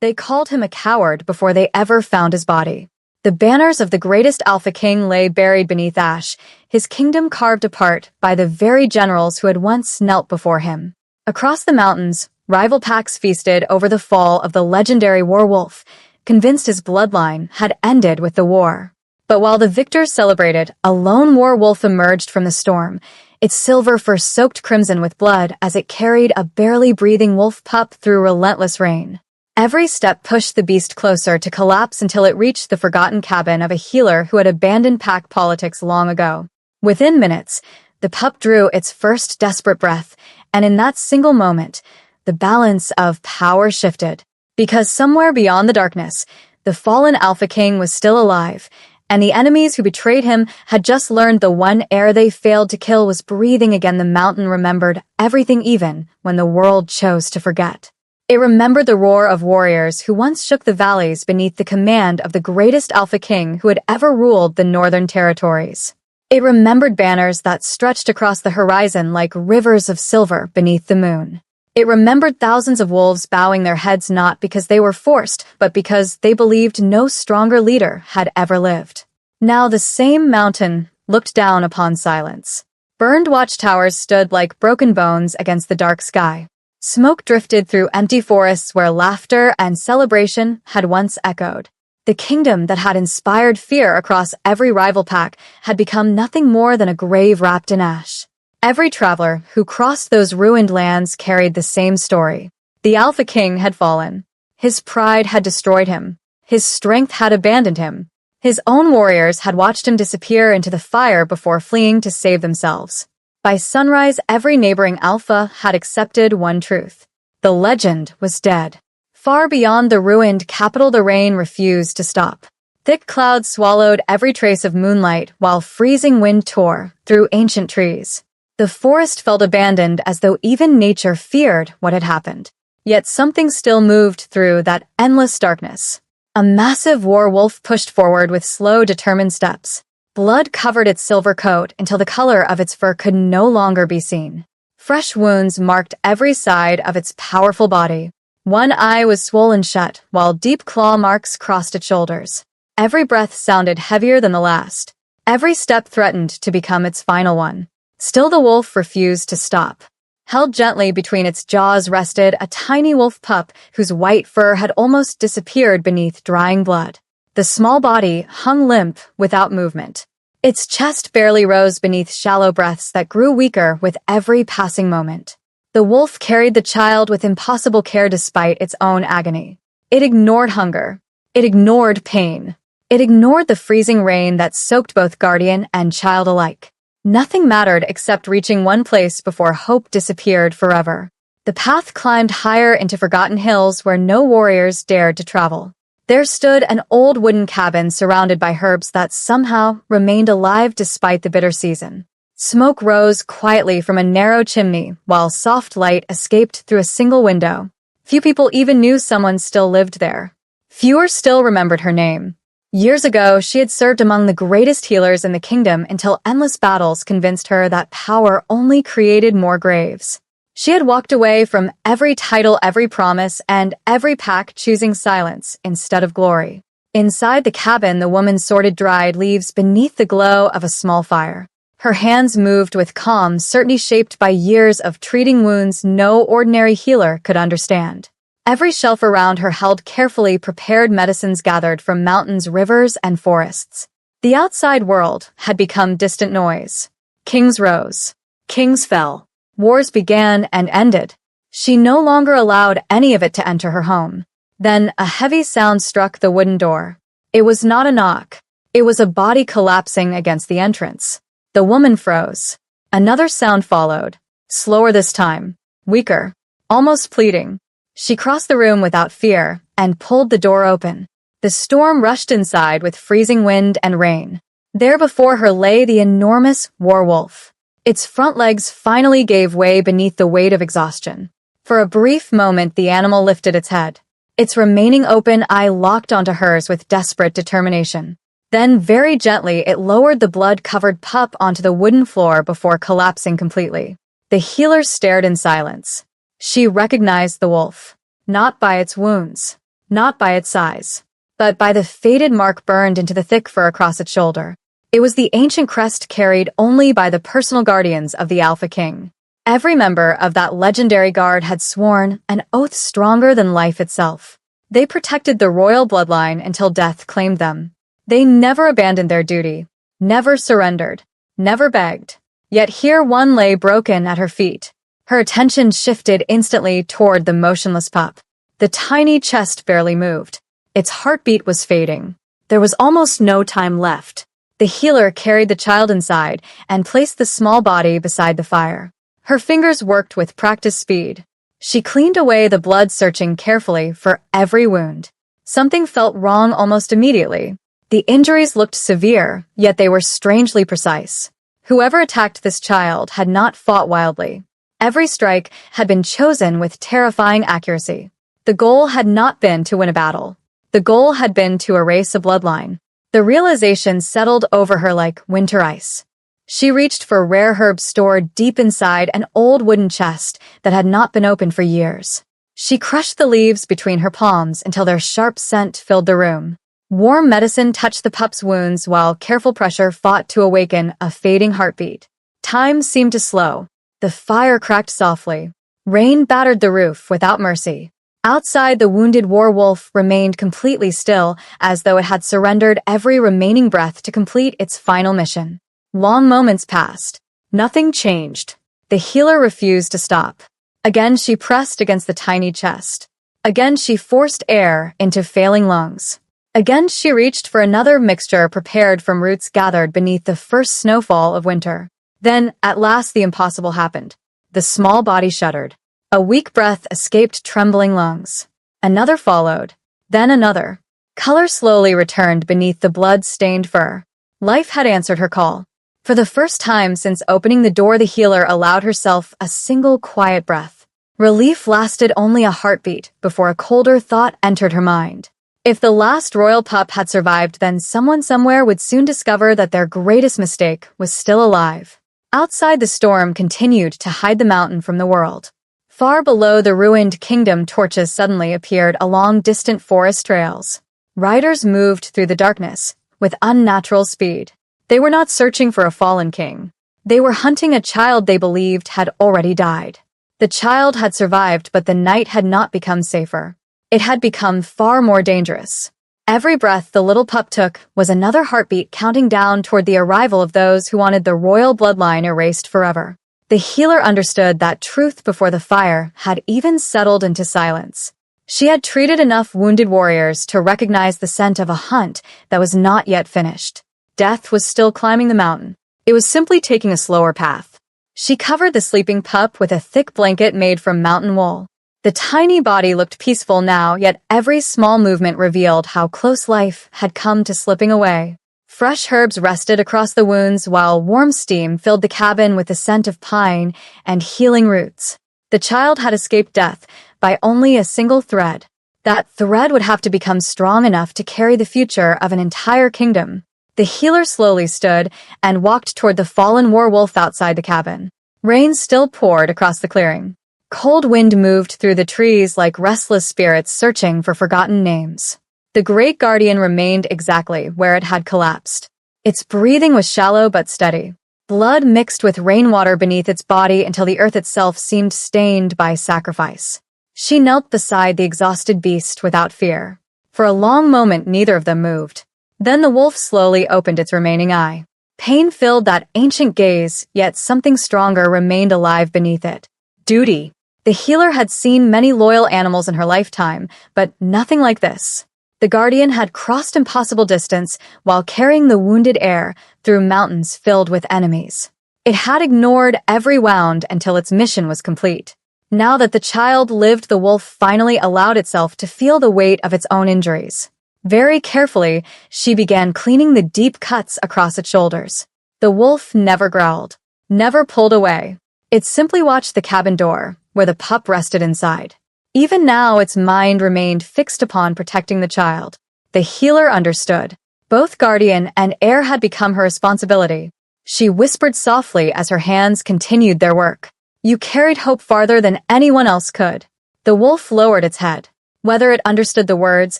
They called him a coward before they ever found his body. The banners of the greatest Alpha King lay buried beneath ash, his kingdom carved apart by the very generals who had once knelt before him. Across the mountains, rival packs feasted over the fall of the legendary werewolf, convinced his bloodline had ended with the war. But while the victors celebrated, a lone werewolf emerged from the storm, its silver fur soaked crimson with blood as it carried a barely breathing wolf pup through relentless rain. Every step pushed the beast closer to collapse until it reached the forgotten cabin of a healer who had abandoned pack politics long ago. Within minutes, the pup drew its first desperate breath, and in that single moment, the balance of power shifted. Because somewhere beyond the darkness, the fallen Alpha King was still alive, and the enemies who betrayed him had just learned the one heir they failed to kill was breathing again. The mountain remembered everything, even when the world chose to forget. It remembered the roar of warriors who once shook the valleys beneath the command of the greatest Alpha King who had ever ruled the northern territories. It remembered banners that stretched across the horizon like rivers of silver beneath the moon. It remembered thousands of wolves bowing their heads not because they were forced, but because they believed no stronger leader had ever lived. Now the same mountain looked down upon silence. Burned watchtowers stood like broken bones against the dark sky. Smoke drifted through empty forests where laughter and celebration had once echoed. The kingdom that had inspired fear across every rival pack had become nothing more than a grave wrapped in ash. Every traveler who crossed those ruined lands carried the same story. The Alpha King had fallen. His pride had destroyed him. His strength had abandoned him. His own warriors had watched him disappear into the fire before fleeing to save themselves. By sunrise, every neighboring Alpha had accepted one truth. The legend was dead. Far beyond the ruined capital, the rain refused to stop. Thick clouds swallowed every trace of moonlight while freezing wind tore through ancient trees. The forest felt abandoned as though even nature feared what had happened. Yet something still moved through that endless darkness. A massive werewolf pushed forward with slow, determined steps. Blood covered its silver coat until the color of its fur could no longer be seen. Fresh wounds marked every side of its powerful body. One eye was swollen shut, while deep claw marks crossed its shoulders. Every breath sounded heavier than the last. Every step threatened to become its final one. Still the wolf refused to stop. Held gently between its jaws rested a tiny wolf pup whose white fur had almost disappeared beneath drying blood. The small body hung limp without movement. Its chest barely rose beneath shallow breaths that grew weaker with every passing moment. The wolf carried the child with impossible care despite its own agony. It ignored hunger. It ignored pain. It ignored the freezing rain that soaked both guardian and child alike. Nothing mattered except reaching one place before hope disappeared forever. The path climbed higher into forgotten hills where no warriors dared to travel. There stood an old wooden cabin surrounded by herbs that somehow remained alive despite the bitter season. Smoke rose quietly from a narrow chimney while soft light escaped through a single window. Few people even knew someone still lived there. Fewer still remembered her name. Years ago, she had served among the greatest healers in the kingdom until endless battles convinced her that power only created more graves. She had walked away from every title, every promise, and every pack, choosing silence instead of glory. Inside the cabin, the woman sorted dried leaves beneath the glow of a small fire. Her hands moved with calm certainty shaped by years of treating wounds no ordinary healer could understand. Every shelf around her held carefully prepared medicines gathered from mountains, rivers, and forests. The outside world had become distant noise. Kings rose. Kings fell. Wars began and ended. She no longer allowed any of it to enter her home. Then a heavy sound struck the wooden door. It was not a knock. It was a body collapsing against the entrance. The woman froze. Another sound followed. Slower this time. Weaker. Almost pleading. She crossed the room without fear and pulled the door open. The storm rushed inside with freezing wind and rain. There before her lay the enormous werewolf. Its front legs finally gave way beneath the weight of exhaustion. For a brief moment, the animal lifted its head. Its remaining open eye locked onto hers with desperate determination. Then, very gently, it lowered the blood-covered pup onto the wooden floor before collapsing completely. The healer stared in silence. She recognized the wolf, not by its wounds, not by its size, but by the faded mark burned into the thick fur across its shoulder. It was the ancient crest carried only by the personal guardians of the Alpha King. Every member of that legendary guard had sworn an oath stronger than life itself. They protected the royal bloodline until death claimed them. They never abandoned their duty, never surrendered, never begged. Yet here one lay broken at her feet. Her attention shifted instantly toward the motionless pup. The tiny chest barely moved. Its heartbeat was fading. There was almost no time left. The healer carried the child inside and placed the small body beside the fire. Her fingers worked with practiced speed. She cleaned away the blood, searching carefully for every wound. Something felt wrong almost immediately. The injuries looked severe, yet they were strangely precise. Whoever attacked this child had not fought wildly. Every strike had been chosen with terrifying accuracy. The goal had not been to win a battle. The goal had been to erase a bloodline. The realization settled over her like winter ice. She reached for rare herbs stored deep inside an old wooden chest that had not been opened for years. She crushed the leaves between her palms until their sharp scent filled the room. Warm medicine touched the pup's wounds while careful pressure fought to awaken a fading heartbeat. Time seemed to slow. The fire cracked softly. Rain battered the roof without mercy. Outside, the wounded werewolf remained completely still, as though it had surrendered every remaining breath to complete its final mission. Long moments passed. Nothing changed. The healer refused to stop. Again she pressed against the tiny chest. Again she forced air into failing lungs. Again she reached for another mixture prepared from roots gathered beneath the first snowfall of winter. Then, at last, the impossible happened. The small body shuddered. A weak breath escaped trembling lungs. Another followed. Then another. Color slowly returned beneath the blood-stained fur. Life had answered her call. For the first time since opening the door, the healer allowed herself a single quiet breath. Relief lasted only a heartbeat before a colder thought entered her mind. If the last royal pup had survived, then someone somewhere would soon discover that their greatest mistake was still alive. Outside, the storm continued to hide the mountain from the world. Far below the ruined kingdom, torches suddenly appeared along distant forest trails. Riders moved through the darkness with unnatural speed. They were not searching for a fallen king. They were hunting a child they believed had already died. The child had survived, but the night had not become safer. It had become far more dangerous. Every breath the little pup took was another heartbeat counting down toward the arrival of those who wanted the royal bloodline erased forever. The healer understood that truth before the fire had even settled into silence. She had treated enough wounded warriors to recognize the scent of a hunt that was not yet finished. Death was still climbing the mountain. It was simply taking a slower path. She covered the sleeping pup with a thick blanket made from mountain wool. The tiny body looked peaceful now, yet every small movement revealed how close life had come to slipping away. Fresh herbs rested across the wounds while warm steam filled the cabin with the scent of pine and healing roots. The child had escaped death by only a single thread. That thread would have to become strong enough to carry the future of an entire kingdom. The healer slowly stood and walked toward the fallen werewolf outside the cabin. Rain still poured across the clearing. Cold wind moved through the trees like restless spirits searching for forgotten names. The great guardian remained exactly where it had collapsed. Its breathing was shallow but steady. Blood mixed with rainwater beneath its body until the earth itself seemed stained by sacrifice. She knelt beside the exhausted beast without fear. For a long moment, neither of them moved. Then the wolf slowly opened its remaining eye. Pain filled that ancient gaze, yet something stronger remained alive beneath it. Duty. The healer had seen many loyal animals in her lifetime, but nothing like this. The guardian had crossed impossible distance while carrying the wounded heir through mountains filled with enemies. It had ignored every wound until its mission was complete. Now that the child lived, the wolf finally allowed itself to feel the weight of its own injuries. Very carefully, she began cleaning the deep cuts across its shoulders. The wolf never growled, never pulled away. It simply watched the cabin door, where the pup rested inside. Even now, its mind remained fixed upon protecting the child. The healer understood. Both guardian and heir had become her responsibility. She whispered softly as her hands continued their work. You carried hope farther than anyone else could. The wolf lowered its head. Whether it understood the words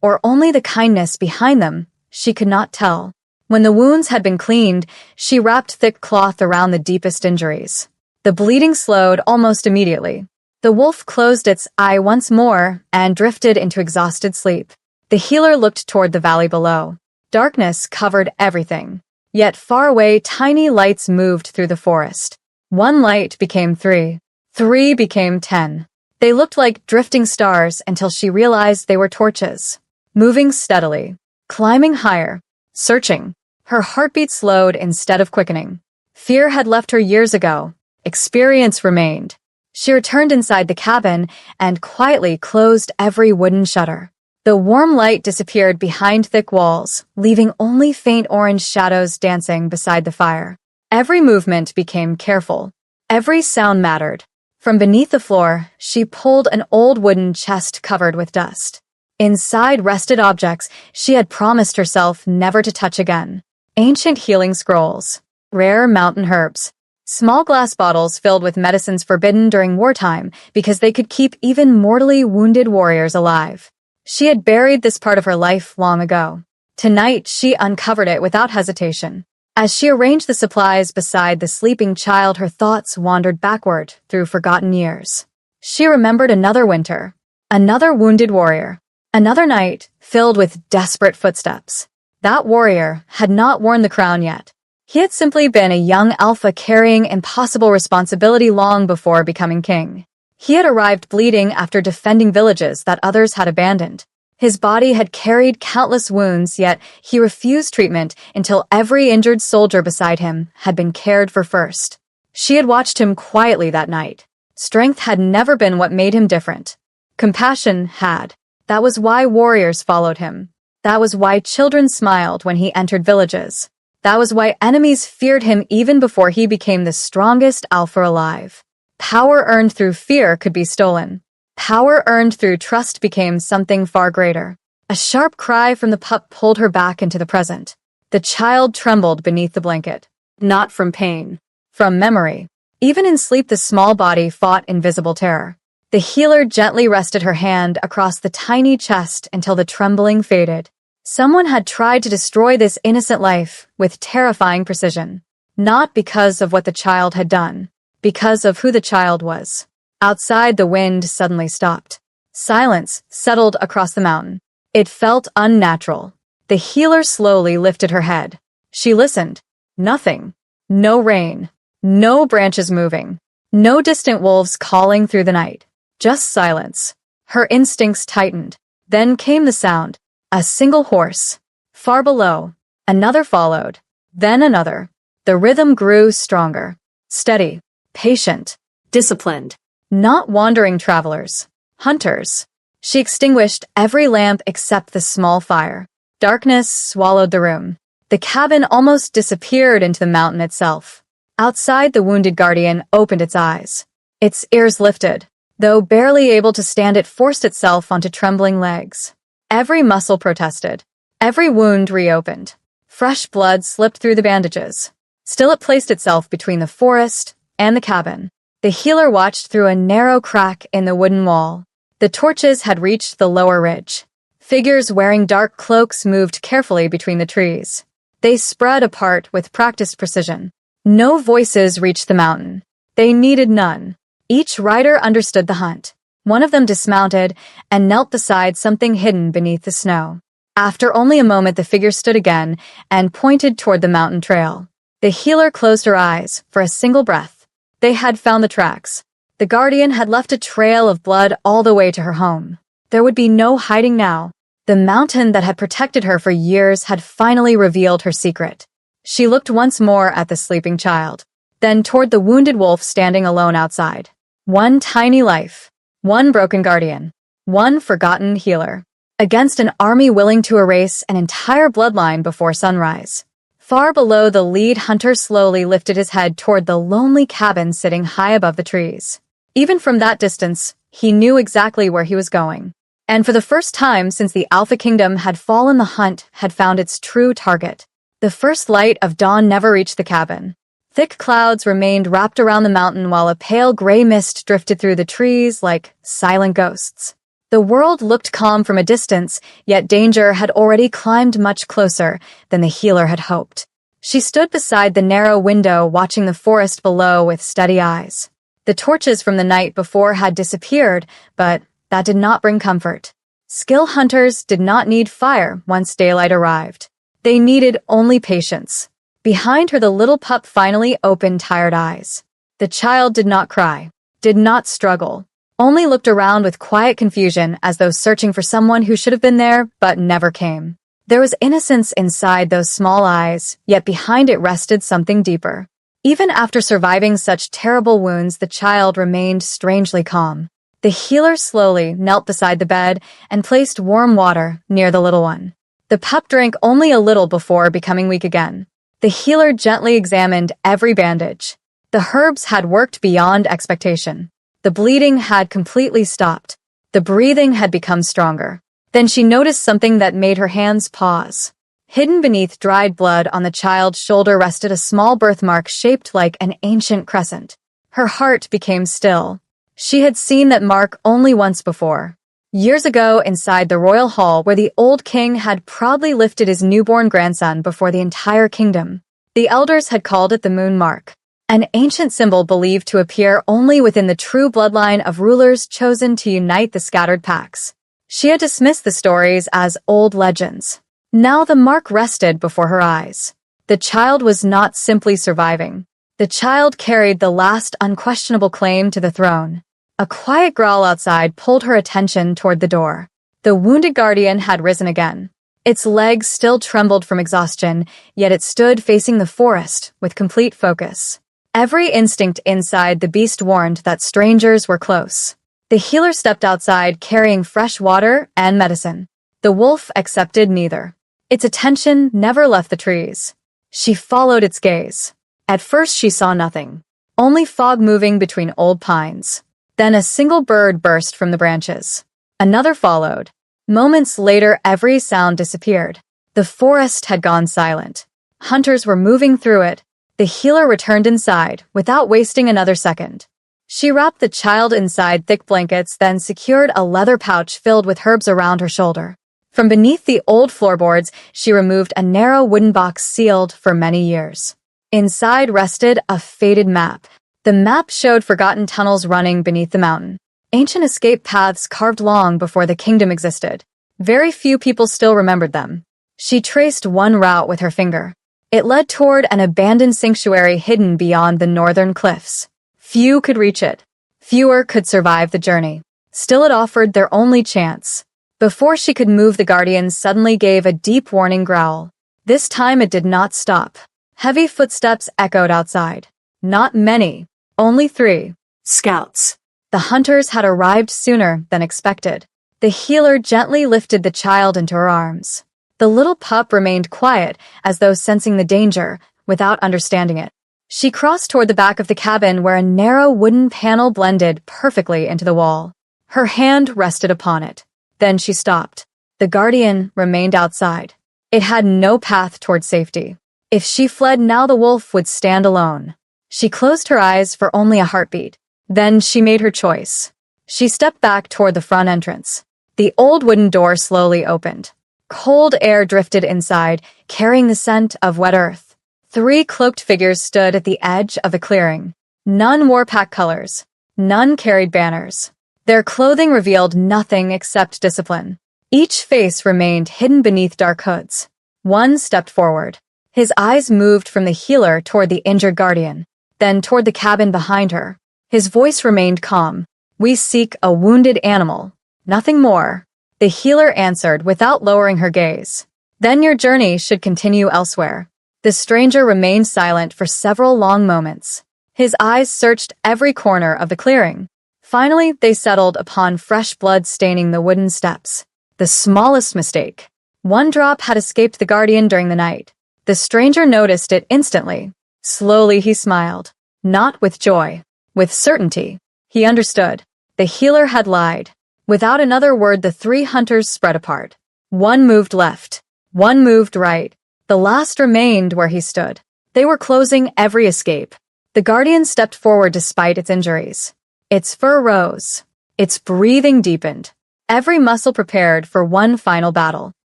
or only the kindness behind them, she could not tell. When the wounds had been cleaned, she wrapped thick cloth around the deepest injuries. The bleeding slowed almost immediately. The wolf closed its eye once more and drifted into exhausted sleep. The healer looked toward the valley below. Darkness covered everything. Yet far away, tiny lights moved through the forest. One light became 3. 3 became 10. They looked like drifting stars until she realized they were torches. Moving steadily. Climbing higher. Searching. Her heartbeat slowed instead of quickening. Fear had left her years ago. Experience remained. She returned inside the cabin and quietly closed every wooden shutter. The warm light disappeared behind thick walls, leaving only faint orange shadows dancing beside the fire. Every movement became careful. Every sound mattered. From beneath the floor, she pulled an old wooden chest covered with dust. Inside rested objects she had promised herself never to touch again. Ancient healing scrolls, rare mountain herbs, small glass bottles filled with medicines forbidden during wartime because they could keep even mortally wounded warriors alive. She had buried this part of her life long ago. Tonight she uncovered it without hesitation. As she arranged the supplies beside the sleeping child, her thoughts wandered backward through forgotten years. She remembered another winter, another wounded warrior, another night filled with desperate footsteps. That warrior had not worn the crown yet. He had simply been a young alpha carrying impossible responsibility long before becoming king. He had arrived bleeding after defending villages that others had abandoned. His body had carried countless wounds, yet he refused treatment until every injured soldier beside him had been cared for first. She had watched him quietly that night. Strength had never been what made him different. Compassion had. That was why warriors followed him. That was why children smiled when he entered villages. That was why enemies feared him even before he became the strongest alpha alive. Power earned through fear could be stolen. Power earned through trust became something far greater. A sharp cry from the pup pulled her back into the present. The child trembled beneath the blanket. Not from pain. From memory. Even in sleep the small body fought invisible terror. The healer gently rested her hand across the tiny chest until the trembling faded. Someone had tried to destroy this innocent life with terrifying precision. Not because of what the child had done. Because of who the child was. Outside, the wind suddenly stopped. Silence settled across the mountain. It felt unnatural. The healer slowly lifted her head. She listened. Nothing. No rain. No branches moving. No distant wolves calling through the night. Just silence. Her instincts tightened. Then came the sound. A single horse. Far below. Another followed. Then another. The rhythm grew stronger. Steady. Patient. Disciplined. Not wandering travelers. Hunters. She extinguished every lamp except the small fire. Darkness swallowed the room. The cabin almost disappeared into the mountain itself. Outside, the wounded guardian opened its eyes. Its ears lifted. Though barely able to stand, it forced itself onto trembling legs. Every muscle protested. Every wound reopened. Fresh blood slipped through the bandages. Still, it placed itself between the forest and the cabin. The healer watched through a narrow crack in the wooden wall. The torches had reached the lower ridge. Figures wearing dark cloaks moved carefully between the trees. They spread apart with practiced precision. No voices reached the mountain. They needed none. Each rider understood the hunt. One of them dismounted and knelt beside something hidden beneath the snow. After only a moment, the figure stood again and pointed toward the mountain trail. The healer closed her eyes for a single breath. They had found the tracks. The guardian had left a trail of blood all the way to her home. There would be no hiding now. The mountain that had protected her for years had finally revealed her secret. She looked once more at the sleeping child, then toward the wounded wolf standing alone outside. One tiny life. One broken guardian. One forgotten healer. Against an army willing to erase an entire bloodline before sunrise. Far below, the lead hunter slowly lifted his head toward the lonely cabin sitting high above the trees. Even from that distance, he knew exactly where he was going. And for the first time since the Alpha Kingdom had fallen, the hunt had found its true target. The first light of dawn never reached the cabin. Thick clouds remained wrapped around the mountain while a pale gray mist drifted through the trees like silent ghosts. The world looked calm from a distance, yet danger had already climbed much closer than the healer had hoped. She stood beside the narrow window, watching the forest below with steady eyes. The torches from the night before had disappeared, but that did not bring comfort. Skilled hunters did not need fire once daylight arrived. They needed only patience. Behind her, the little pup finally opened tired eyes. The child did not cry, did not struggle, only looked around with quiet confusion as though searching for someone who should have been there but never came. There was innocence inside those small eyes, yet behind it rested something deeper. Even after surviving such terrible wounds, the child remained strangely calm. The healer slowly knelt beside the bed and placed warm water near the little one. The pup drank only a little before becoming weak again. The healer gently examined every bandage. The herbs had worked beyond expectation. The bleeding had completely stopped. The breathing had become stronger. Then she noticed something that made her hands pause. Hidden beneath dried blood on the child's shoulder rested a small birthmark shaped like an ancient crescent. Her heart became still. She had seen that mark only once before. Years ago, inside the royal hall where the old king had proudly lifted his newborn grandson before the entire kingdom. The elders had called it the moon mark, an ancient symbol believed to appear only within the true bloodline of rulers chosen to unite the scattered packs. She had dismissed the stories as old legends. Now the mark rested before her eyes. The child was not simply surviving. The child carried the last unquestionable claim to the throne. A quiet growl outside pulled her attention toward the door. The wounded guardian had risen again. Its legs still trembled from exhaustion, yet it stood facing the forest with complete focus. Every instinct inside the beast warned that strangers were close. The healer stepped outside carrying fresh water and medicine. The wolf accepted neither. Its attention never left the trees. She followed its gaze. At first she saw nothing, only fog moving between old pines. Then a single bird burst from the branches. Another followed. Moments later, every sound disappeared. The forest had gone silent. Hunters were moving through it. The healer returned inside, without wasting another second. She wrapped the child inside thick blankets, then secured a leather pouch filled with herbs around her shoulder. From beneath the old floorboards, she removed a narrow wooden box sealed for many years. Inside rested a faded map. The map showed forgotten tunnels running beneath the mountain. Ancient escape paths carved long before the kingdom existed. Very few people still remembered them. She traced one route with her finger. It led toward an abandoned sanctuary hidden beyond the northern cliffs. Few could reach it. Fewer could survive the journey. Still, it offered their only chance. Before she could move, the guardian suddenly gave a deep warning growl. This time it did not stop. Heavy footsteps echoed outside. Not many, only 3. Scouts. The hunters had arrived sooner than expected. The healer gently lifted the child into her arms. The little pup remained quiet, as though sensing the danger, without understanding it. She crossed toward the back of the cabin where a narrow wooden panel blended perfectly into the wall. Her hand rested upon it. Then she stopped. The guardian remained outside. It had no path toward safety. If she fled now, the wolf would stand alone. She closed her eyes for only a heartbeat. Then she made her choice. She stepped back toward the front entrance. The old wooden door slowly opened. Cold air drifted inside, carrying the scent of wet earth. 3 cloaked figures stood at the edge of the clearing. None wore pack colors. None carried banners. Their clothing revealed nothing except discipline. Each face remained hidden beneath dark hoods. One stepped forward. His eyes moved from the healer toward the injured guardian, then toward the cabin behind her. His voice remained calm. "We seek a wounded animal. Nothing more." The healer answered without lowering her gaze. "Then your journey should continue elsewhere." The stranger remained silent for several long moments. His eyes searched every corner of the clearing. Finally, they settled upon fresh blood staining the wooden steps. The smallest mistake. One drop had escaped the guardian during the night. The stranger noticed it instantly. Slowly he smiled. Not with joy. With certainty. He understood. The healer had lied. Without another word, the 3 hunters spread apart. One moved left. One moved right. The last remained where he stood. They were closing every escape. The guardian stepped forward despite its injuries. Its fur rose. Its breathing deepened. every muscle prepared for one final battle.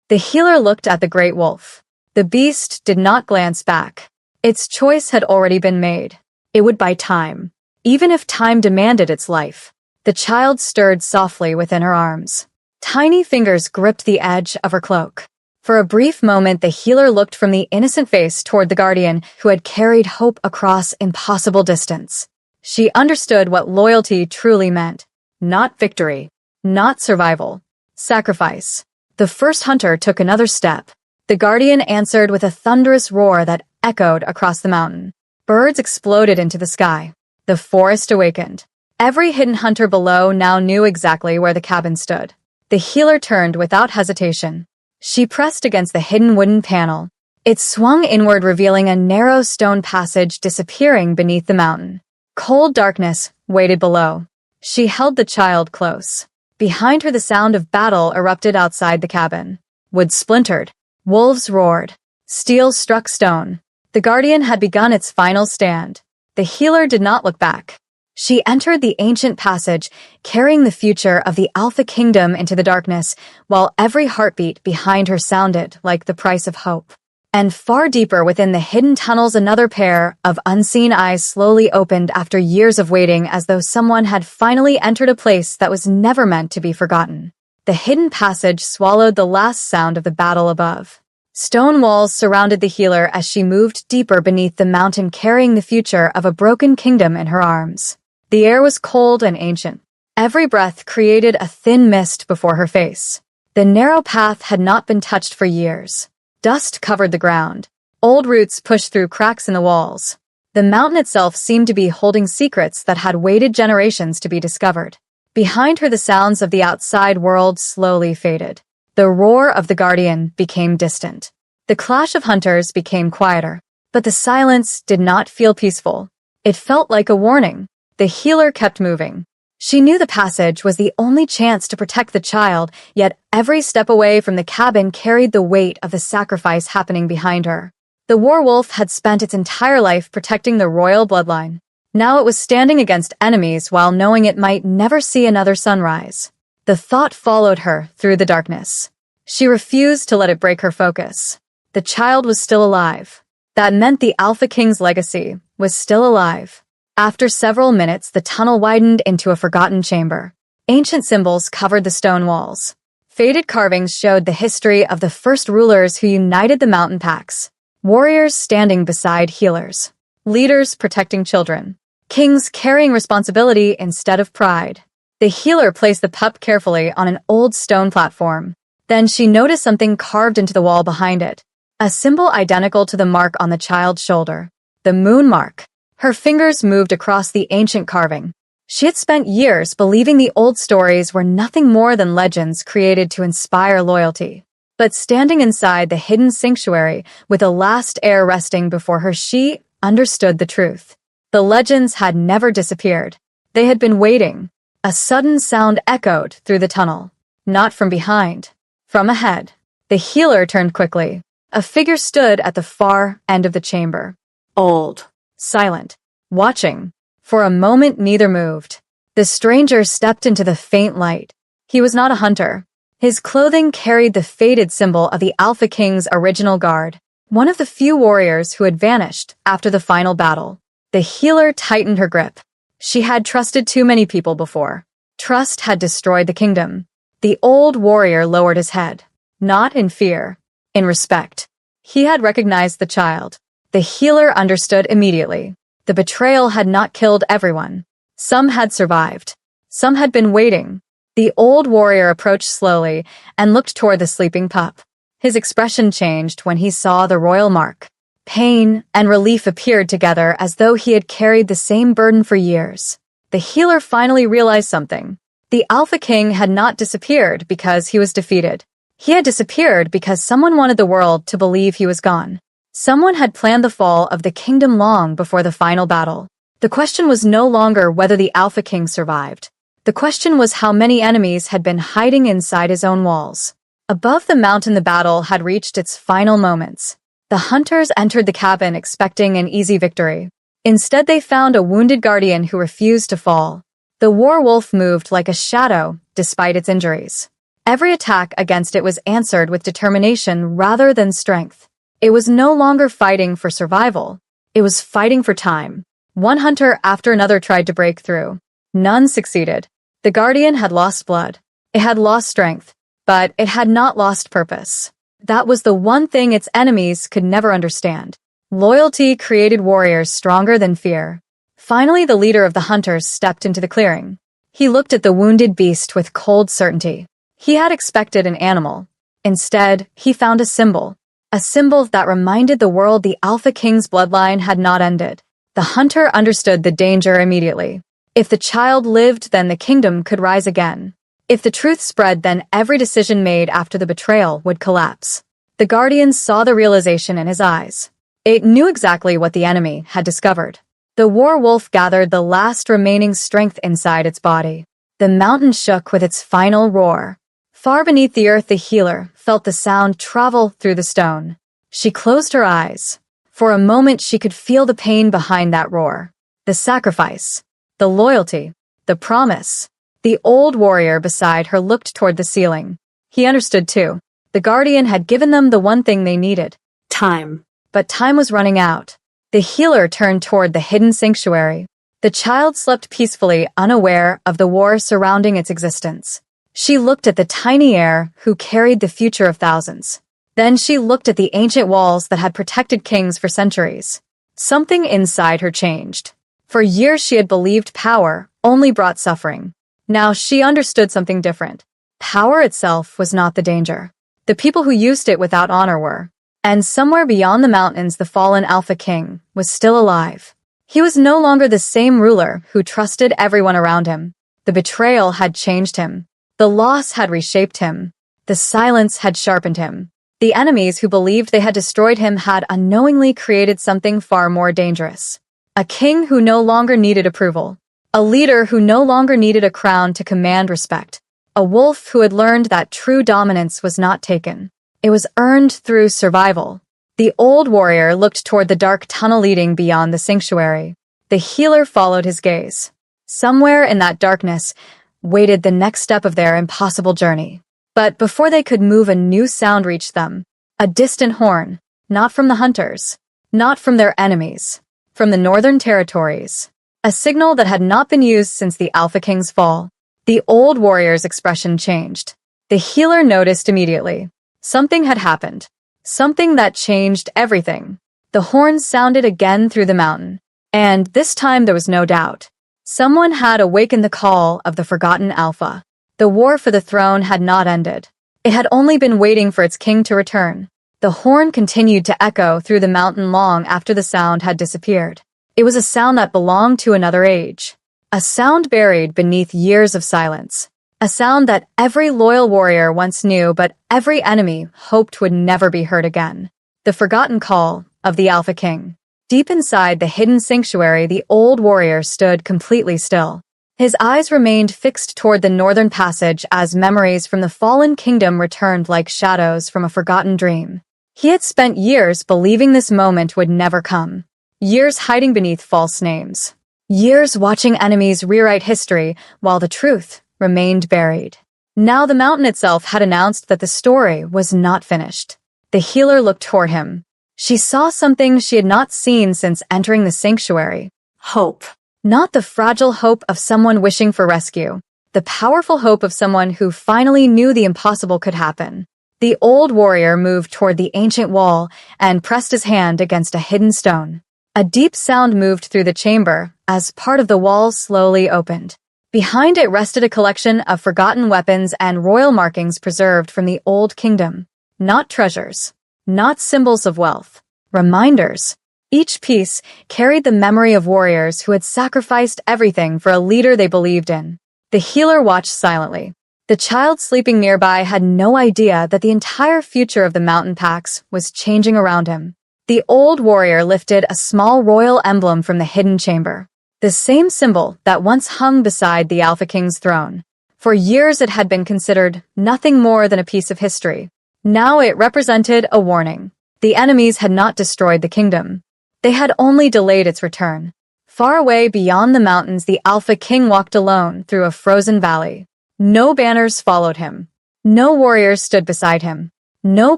The healer looked at the great wolf. The beast did not glance back. Its choice had already been made. It would buy time, even if time demanded its life. The child stirred softly within her arms. Tiny fingers gripped the edge of her cloak. For a brief moment, the healer looked from the innocent face toward the guardian who had carried hope across impossible distance. She understood what loyalty truly meant. Not victory. Not survival. Sacrifice. The first hunter took another step. The guardian answered with a thunderous roar that echoed across the mountain. Birds exploded into the sky. The forest awakened. Every hidden hunter below now knew exactly where the cabin stood. The healer turned without hesitation. She pressed against the hidden wooden panel. It swung inward, revealing a narrow stone passage disappearing beneath the mountain. Cold darkness waited below. She held the child close. Behind her, the sound of battle erupted outside the cabin. Wood splintered. Wolves roared. Steel struck stone. The guardian had begun its final stand. The healer did not look back. She entered the ancient passage, carrying the future of the Alpha Kingdom into the darkness, while every heartbeat behind her sounded like the price of hope. And far deeper within the hidden tunnels, another pair of unseen eyes slowly opened after years of waiting, as though someone had finally entered a place that was never meant to be forgotten. The hidden passage swallowed the last sound of the battle above. Stone walls surrounded the healer as she moved deeper beneath the mountain, carrying the future of a broken kingdom in her arms. The air was cold and ancient. Every breath created a thin mist before her face. The narrow path had not been touched for years. Dust covered the ground. Old roots pushed through cracks in the walls. The mountain itself seemed to be holding secrets that had waited generations to be discovered. Behind her, the sounds of the outside world slowly faded. The roar of the guardian became distant. The clash of hunters became quieter. But the silence did not feel peaceful. It felt like a warning. The healer kept moving. She knew the passage was the only chance to protect the child, yet every step away from the cabin carried the weight of the sacrifice happening behind her. The werewolf had spent its entire life protecting the royal bloodline. Now it was standing against enemies while knowing it might never see another sunrise. The thought followed her through the darkness. She refused to let it break her focus. The child was still alive. That meant the Alpha King's legacy was still alive. After several minutes, the tunnel widened into a forgotten chamber. Ancient symbols covered the stone walls. Faded carvings showed the history of the first rulers who united the mountain packs. Warriors standing beside healers. Leaders protecting children. Kings carrying responsibility instead of pride. The healer placed the pup carefully on an old stone platform. Then she noticed something carved into the wall behind it. A symbol identical to the mark on the child's shoulder. The moon mark. Her fingers moved across the ancient carving. She had spent years believing the old stories were nothing more than legends created to inspire loyalty. But standing inside the hidden sanctuary, with a last heir resting before her, she understood the truth. The legends had never disappeared. They had been waiting. A sudden sound echoed through the tunnel. Not from behind. From ahead. The healer turned quickly. A figure stood at the far end of the chamber. Old. Silent. Watching. For a moment, neither moved. The stranger stepped into the faint light. He was not a hunter. His clothing carried the faded symbol of the Alpha King's original guard, one of the few warriors who had vanished after the final battle. The healer tightened her grip. She had trusted too many people before. Trust had destroyed the kingdom. The old warrior lowered his head. Not in fear. In respect. He had recognized the child. The healer understood immediately. The betrayal had not killed everyone. Some had survived. Some had been waiting. The old warrior approached slowly and looked toward the sleeping pup. His expression changed when he saw the royal mark. Pain and relief appeared together, as though he had carried the same burden for years. The healer finally realized something. The Alpha King had not disappeared because he was defeated. He had disappeared because someone wanted the world to believe he was gone. Someone had planned the fall of the kingdom long before the final battle. The question was no longer whether the Alpha King survived. The question was how many enemies had been hiding inside his own walls. Above the mountain, the battle had reached its final moments. The hunters entered the cabin expecting an easy victory. Instead, they found a wounded guardian who refused to fall. The werewolf moved like a shadow despite its injuries. Every attack against it was answered with determination rather than strength. It was no longer fighting for survival. It was fighting for time. One hunter after another tried to break through. None succeeded. The guardian had lost blood. It had lost strength, but it had not lost purpose. That was the one thing its enemies could never understand. Loyalty created warriors stronger than fear. Finally, the leader of the hunters stepped into the clearing. He looked at the wounded beast with cold certainty. He had expected an animal. Instead, he found a symbol that reminded the world the Alpha King's bloodline had not ended. The hunter understood the danger immediately. If the child lived, then the kingdom could rise again. If the truth spread, then every decision made after the betrayal would collapse. The guardian saw the realization in his eyes. It knew exactly what the enemy had discovered. The war wolf gathered the last remaining strength inside its body. The mountain shook with its final roar. Far beneath the earth, the healer felt the sound travel through the stone. She closed her eyes. For a moment, she could feel the pain behind that roar. The sacrifice. The loyalty. The promise. The old warrior beside her looked toward the ceiling. He understood too. The guardian had given them the one thing they needed. Time. But time was running out. The healer turned toward the hidden sanctuary. The child slept peacefully, unaware of the war surrounding its existence. She looked at the tiny heir who carried the future of thousands. Then she looked at the ancient walls that had protected kings for centuries. Something inside her changed. For years she had believed power only brought suffering. Now she understood something different. Power itself was not the danger. The people who used it without honor were. And somewhere beyond the mountains, the fallen Alpha King was still alive. He was no longer the same ruler who trusted everyone around him. The betrayal had changed him. The loss had reshaped him. The silence had sharpened him. The enemies who believed they had destroyed him had unknowingly created something far more dangerous. A king who no longer needed approval. A leader who no longer needed a crown to command respect. A wolf who had learned that true dominance was not taken. It was earned through survival. The old warrior looked toward the dark tunnel leading beyond the sanctuary. The healer followed his gaze. Somewhere in that darkness waited the next step of their impossible journey. But before they could move, a new sound reached them. A distant horn. Not from the hunters. Not from their enemies. From the northern territories. A signal that had not been used since the Alpha King's fall. The old warrior's expression changed. The healer noticed immediately. Something had happened. Something that changed everything. The horn sounded again through the mountain. And this time there was no doubt. Someone had awakened the call of the forgotten Alpha. The war for the throne had not ended. It had only been waiting for its king to return. The horn continued to echo through the mountain long after the sound had disappeared. It was a sound that belonged to another age. A sound buried beneath years of silence. A sound that every loyal warrior once knew, but every enemy hoped would never be heard again. The forgotten call of the Alpha King. Deep inside the hidden sanctuary, the old warrior stood completely still. His eyes remained fixed toward the northern passage as memories from the fallen kingdom returned like shadows from a forgotten dream. He had spent years believing this moment would never come. Years hiding beneath false names. Years watching enemies rewrite history while the truth remained buried. Now the mountain itself had announced that the story was not finished. The healer looked toward him. She saw something she had not seen since entering the sanctuary. Hope. Not the fragile hope of someone wishing for rescue. The powerful hope of someone who finally knew the impossible could happen. The old warrior moved toward the ancient wall and pressed his hand against a hidden stone. A deep sound moved through the chamber as part of the wall slowly opened. Behind it rested a collection of forgotten weapons and royal markings preserved from the old kingdom. Not treasures. Not symbols of wealth. Reminders. Each piece carried the memory of warriors who had sacrificed everything for a leader they believed in. The healer watched silently. The child sleeping nearby had no idea that the entire future of the mountain packs was changing around him. The old warrior lifted a small royal emblem from the hidden chamber. The same symbol that once hung beside the Alpha King's throne. For years it had been considered nothing more than a piece of history. Now it represented a warning. The enemies had not destroyed the kingdom. They had only delayed its return. Far away beyond the mountains, the Alpha King walked alone through a frozen valley. No banners followed him. No warriors stood beside him. No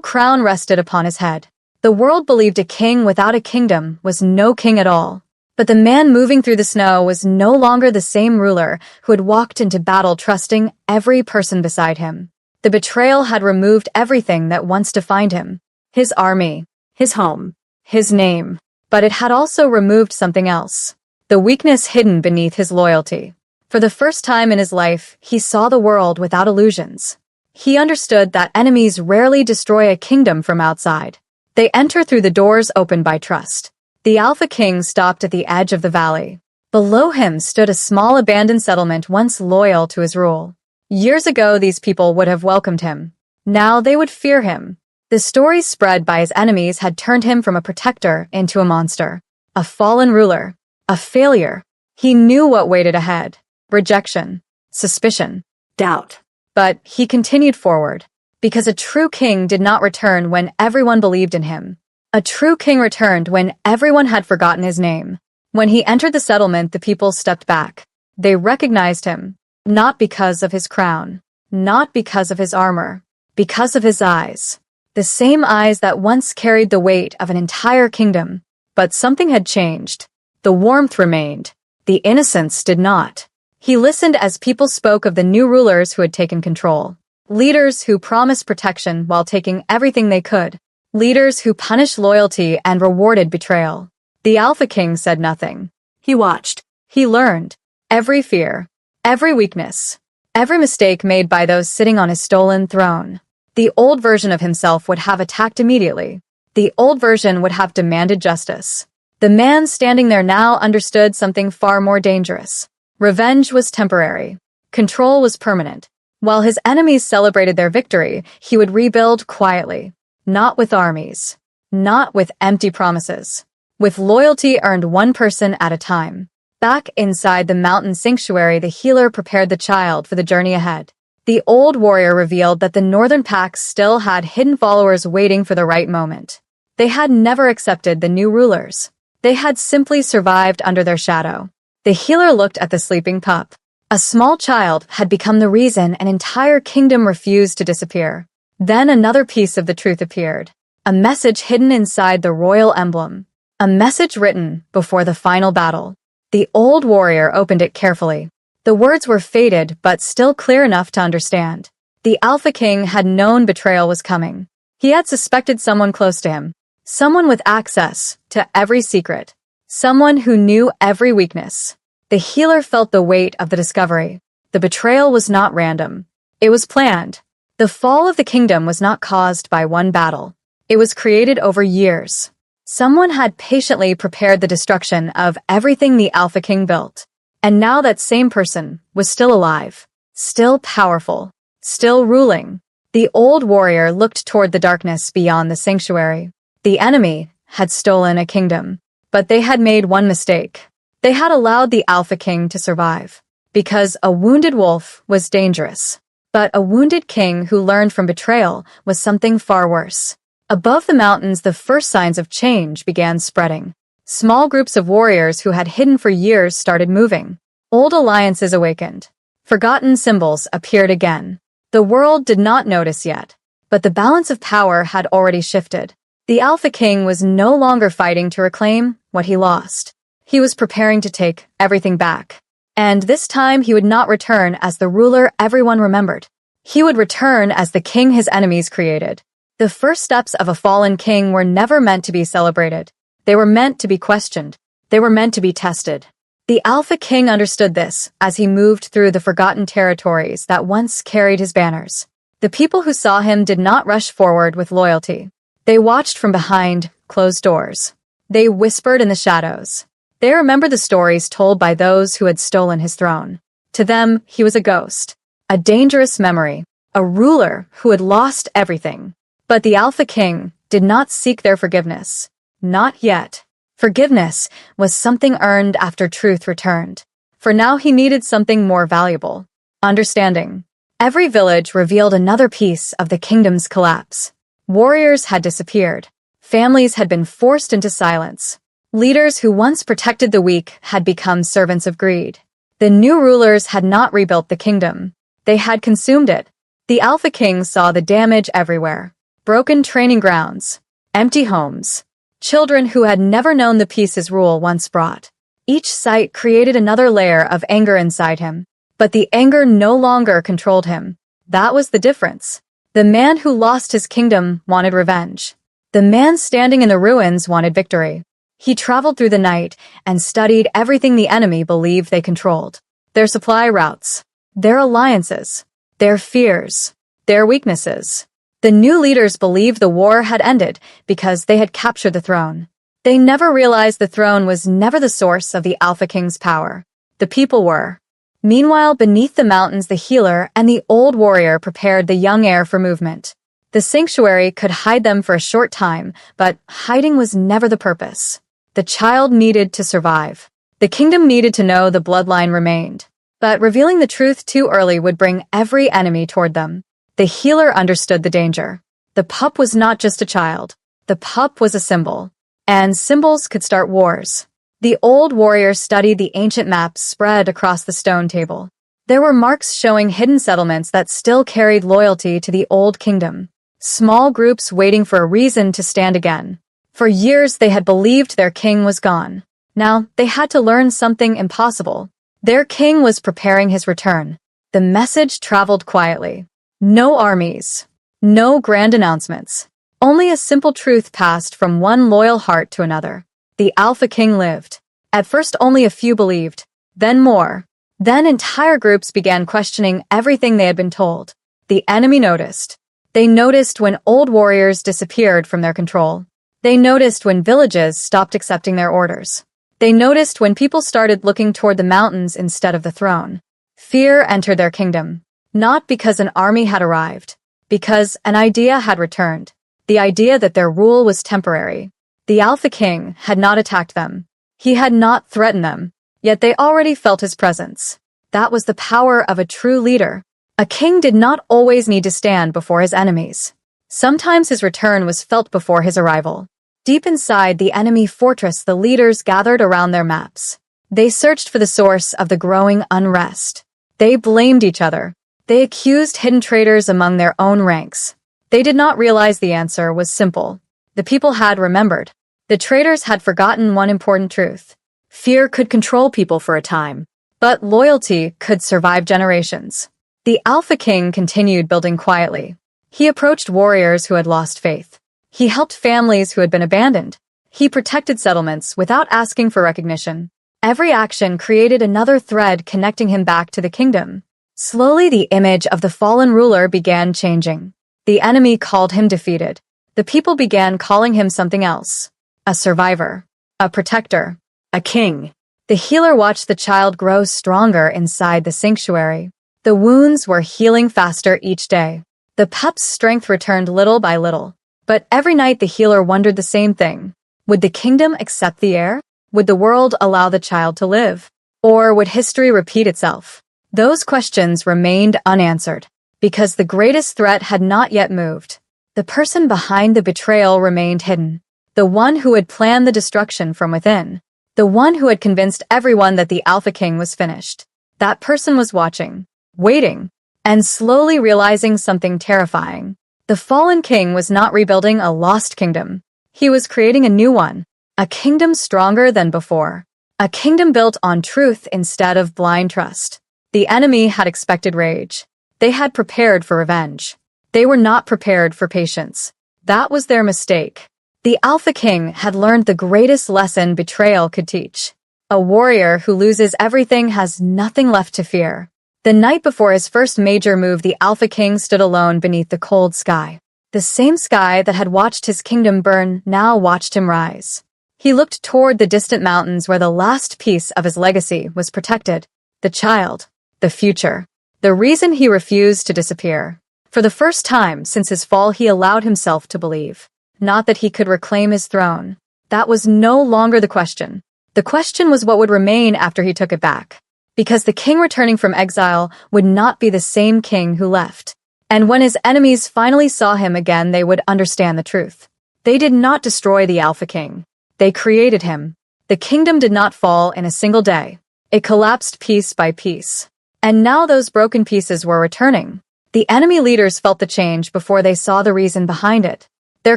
crown rested upon his head. The world believed a king without a kingdom was no king at all. But the man moving through the snow was no longer the same ruler who had walked into battle trusting every person beside him. The betrayal had removed everything that once defined him. His army, his home, his name. But it had also removed something else. The weakness hidden beneath his loyalty. For the first time in his life, he saw the world without illusions. He understood that enemies rarely destroy a kingdom from outside. They enter through the doors opened by trust. The Alpha King stopped at the edge of the valley. Below him stood a small abandoned settlement once loyal to his rule. Years ago, these people would have welcomed him. Now they would fear him. The stories spread by his enemies had turned him from a protector into a monster. A fallen ruler. A failure. He knew what waited ahead. Rejection. Suspicion. Doubt. But he continued forward. Because a true king did not return when everyone believed in him. A true king returned when everyone had forgotten his name. When he entered the settlement, the people stepped back. They recognized him. Not because of his crown. Not because of his armor. Because of his eyes. The same eyes that once carried the weight of an entire kingdom. But something had changed. The warmth remained. The innocence did not. He listened as people spoke of the new rulers who had taken control. Leaders who promised protection while taking everything they could. Leaders who punished loyalty and rewarded betrayal. The Alpha King said nothing. He watched. He learned. Every fear. Every weakness. Every mistake made by those sitting on his stolen throne. The old version of himself would have attacked immediately. The old version would have demanded justice. The man standing there now understood something far more dangerous. Revenge was temporary. Control was permanent. While his enemies celebrated their victory, he would rebuild quietly. Not with armies. Not with empty promises. With loyalty earned one person at a time. Back inside the mountain sanctuary, the healer prepared the child for the journey ahead. The old warrior revealed that the northern pack still had hidden followers waiting for the right moment. They had never accepted the new rulers. They had simply survived under their shadow. The healer looked at the sleeping pup. A small child had become the reason an entire kingdom refused to disappear. Then another piece of the truth appeared. A message hidden inside the royal emblem. A message written before the final battle. The old warrior opened it carefully. The words were faded but still clear enough to understand. The Alpha King had known betrayal was coming. He had suspected someone close to him. Someone with access to every secret. Someone who knew every weakness. The healer felt the weight of the discovery. The betrayal was not random. It was planned. The fall of the kingdom was not caused by one battle. It was created over years. Someone had patiently prepared the destruction of everything the Alpha King built. And now that same person was still alive. Still powerful. Still ruling. The old warrior looked toward the darkness beyond the sanctuary. The enemy had stolen a kingdom. But they had made one mistake. They had allowed the Alpha King to survive. Because a wounded wolf was dangerous. But a wounded king who learned from betrayal was something far worse. Above the mountains, the first signs of change began spreading. Small groups of warriors who had hidden for years started moving. Old alliances awakened. Forgotten symbols appeared again. The world did not notice yet. But the balance of power had already shifted. The Alpha King was no longer fighting to reclaim what he lost. He was preparing to take everything back. And this time he would not return as the ruler everyone remembered. He would return as the king his enemies created. The first steps of a fallen king were never meant to be celebrated. They were meant to be questioned. They were meant to be tested. The Alpha King understood this as he moved through the forgotten territories that once carried his banners. The people who saw him did not rush forward with loyalty. They watched from behind closed doors. They whispered in the shadows. They remembered the stories told by those who had stolen his throne. To them, he was a ghost. A dangerous memory. A ruler who had lost everything. But the Alpha King did not seek their forgiveness. Not yet. Forgiveness was something earned after truth returned. For now he needed something more valuable. Understanding. Every village revealed another piece of the kingdom's collapse. Warriors had disappeared. Families had been forced into silence. Leaders who once protected the weak had become servants of greed. The new rulers had not rebuilt the kingdom. They had consumed it. The Alpha King saw the damage everywhere. Broken training grounds, empty homes, children who had never known the peace his rule once brought. Each sight created another layer of anger inside him. But the anger no longer controlled him. That was the difference. The man who lost his kingdom wanted revenge. The man standing in the ruins wanted victory. He traveled through the night and studied everything the enemy believed they controlled. Their supply routes, their alliances, their fears, their weaknesses. The new leaders believed the war had ended because they had captured the throne. They never realized the throne was never the source of the Alpha King's power. The people were. Meanwhile, beneath the mountains, the healer and the old warrior prepared the young heir for movement. The sanctuary could hide them for a short time, but hiding was never the purpose. The child needed to survive. The kingdom needed to know the bloodline remained. But revealing the truth too early would bring every enemy toward them. The healer understood the danger. The pup was not just a child. The pup was a symbol. And symbols could start wars. The old warrior studied the ancient maps spread across the stone table. There were marks showing hidden settlements that still carried loyalty to the old kingdom. Small groups waiting for a reason to stand again. For years they had believed their king was gone. Now they had to learn something impossible. Their king was preparing his return. The message traveled quietly. No armies. No grand announcements. Only a simple truth passed from one loyal heart to another. The Alpha King lived. At first only a few believed, then more. Then entire groups began questioning everything they had been told. The enemy noticed. They noticed when old warriors disappeared from their control. They noticed when villages stopped accepting their orders. They noticed when people started looking toward the mountains instead of the throne. Fear entered their kingdom. Not because an army had arrived. Because an idea had returned. The idea that their rule was temporary. The Alpha King had not attacked them. He had not threatened them, yet they already felt his presence. That was the power of a true leader. A king did not always need to stand before his enemies. Sometimes his return was felt before his arrival. Deep inside the enemy fortress, the leaders gathered around their maps. They searched for the source of the growing unrest. They blamed each other. They accused hidden traitors among their own ranks. They did not realize the answer was simple. The people had remembered. The traitors had forgotten one important truth. Fear could control people for a time, but loyalty could survive generations. The Alpha King continued building quietly. He approached warriors who had lost faith. He helped families who had been abandoned. He protected settlements without asking for recognition. Every action created another thread connecting him back to the kingdom. Slowly, the image of the fallen ruler began changing. The enemy called him defeated. The people began calling him something else. A survivor. A protector. A king. The healer watched the child grow stronger inside the sanctuary. The wounds were healing faster each day. The pup's strength returned little by little. But every night the healer wondered the same thing. Would the kingdom accept the heir? Would the world allow the child to live? Or would history repeat itself? Those questions remained unanswered. Because the greatest threat had not yet moved. The person behind the betrayal remained hidden. The one who had planned the destruction from within. The one who had convinced everyone that the Alpha King was finished. That person was watching, waiting, and slowly realizing something terrifying. The fallen king was not rebuilding a lost kingdom. He was creating a new one. A kingdom stronger than before. A kingdom built on truth instead of blind trust. The enemy had expected rage. They had prepared for revenge. They were not prepared for patience. That was their mistake. The Alpha King had learned the greatest lesson betrayal could teach. A warrior who loses everything has nothing left to fear. The night before his first major move, the Alpha King stood alone beneath the cold sky. The same sky that had watched his kingdom burn now watched him rise. He looked toward the distant mountains where the last piece of his legacy was protected. The child. The future. The reason he refused to disappear. For the first time since his fall, he allowed himself to believe. Not that he could reclaim his throne. That was no longer the question. The question was what would remain after he took it back. Because the king returning from exile would not be the same king who left. And when his enemies finally saw him again, they would understand the truth. They did not destroy the Alpha King. They created him. The kingdom did not fall in a single day. It collapsed piece by piece. And now those broken pieces were returning. The enemy leaders felt the change before they saw the reason behind it. Their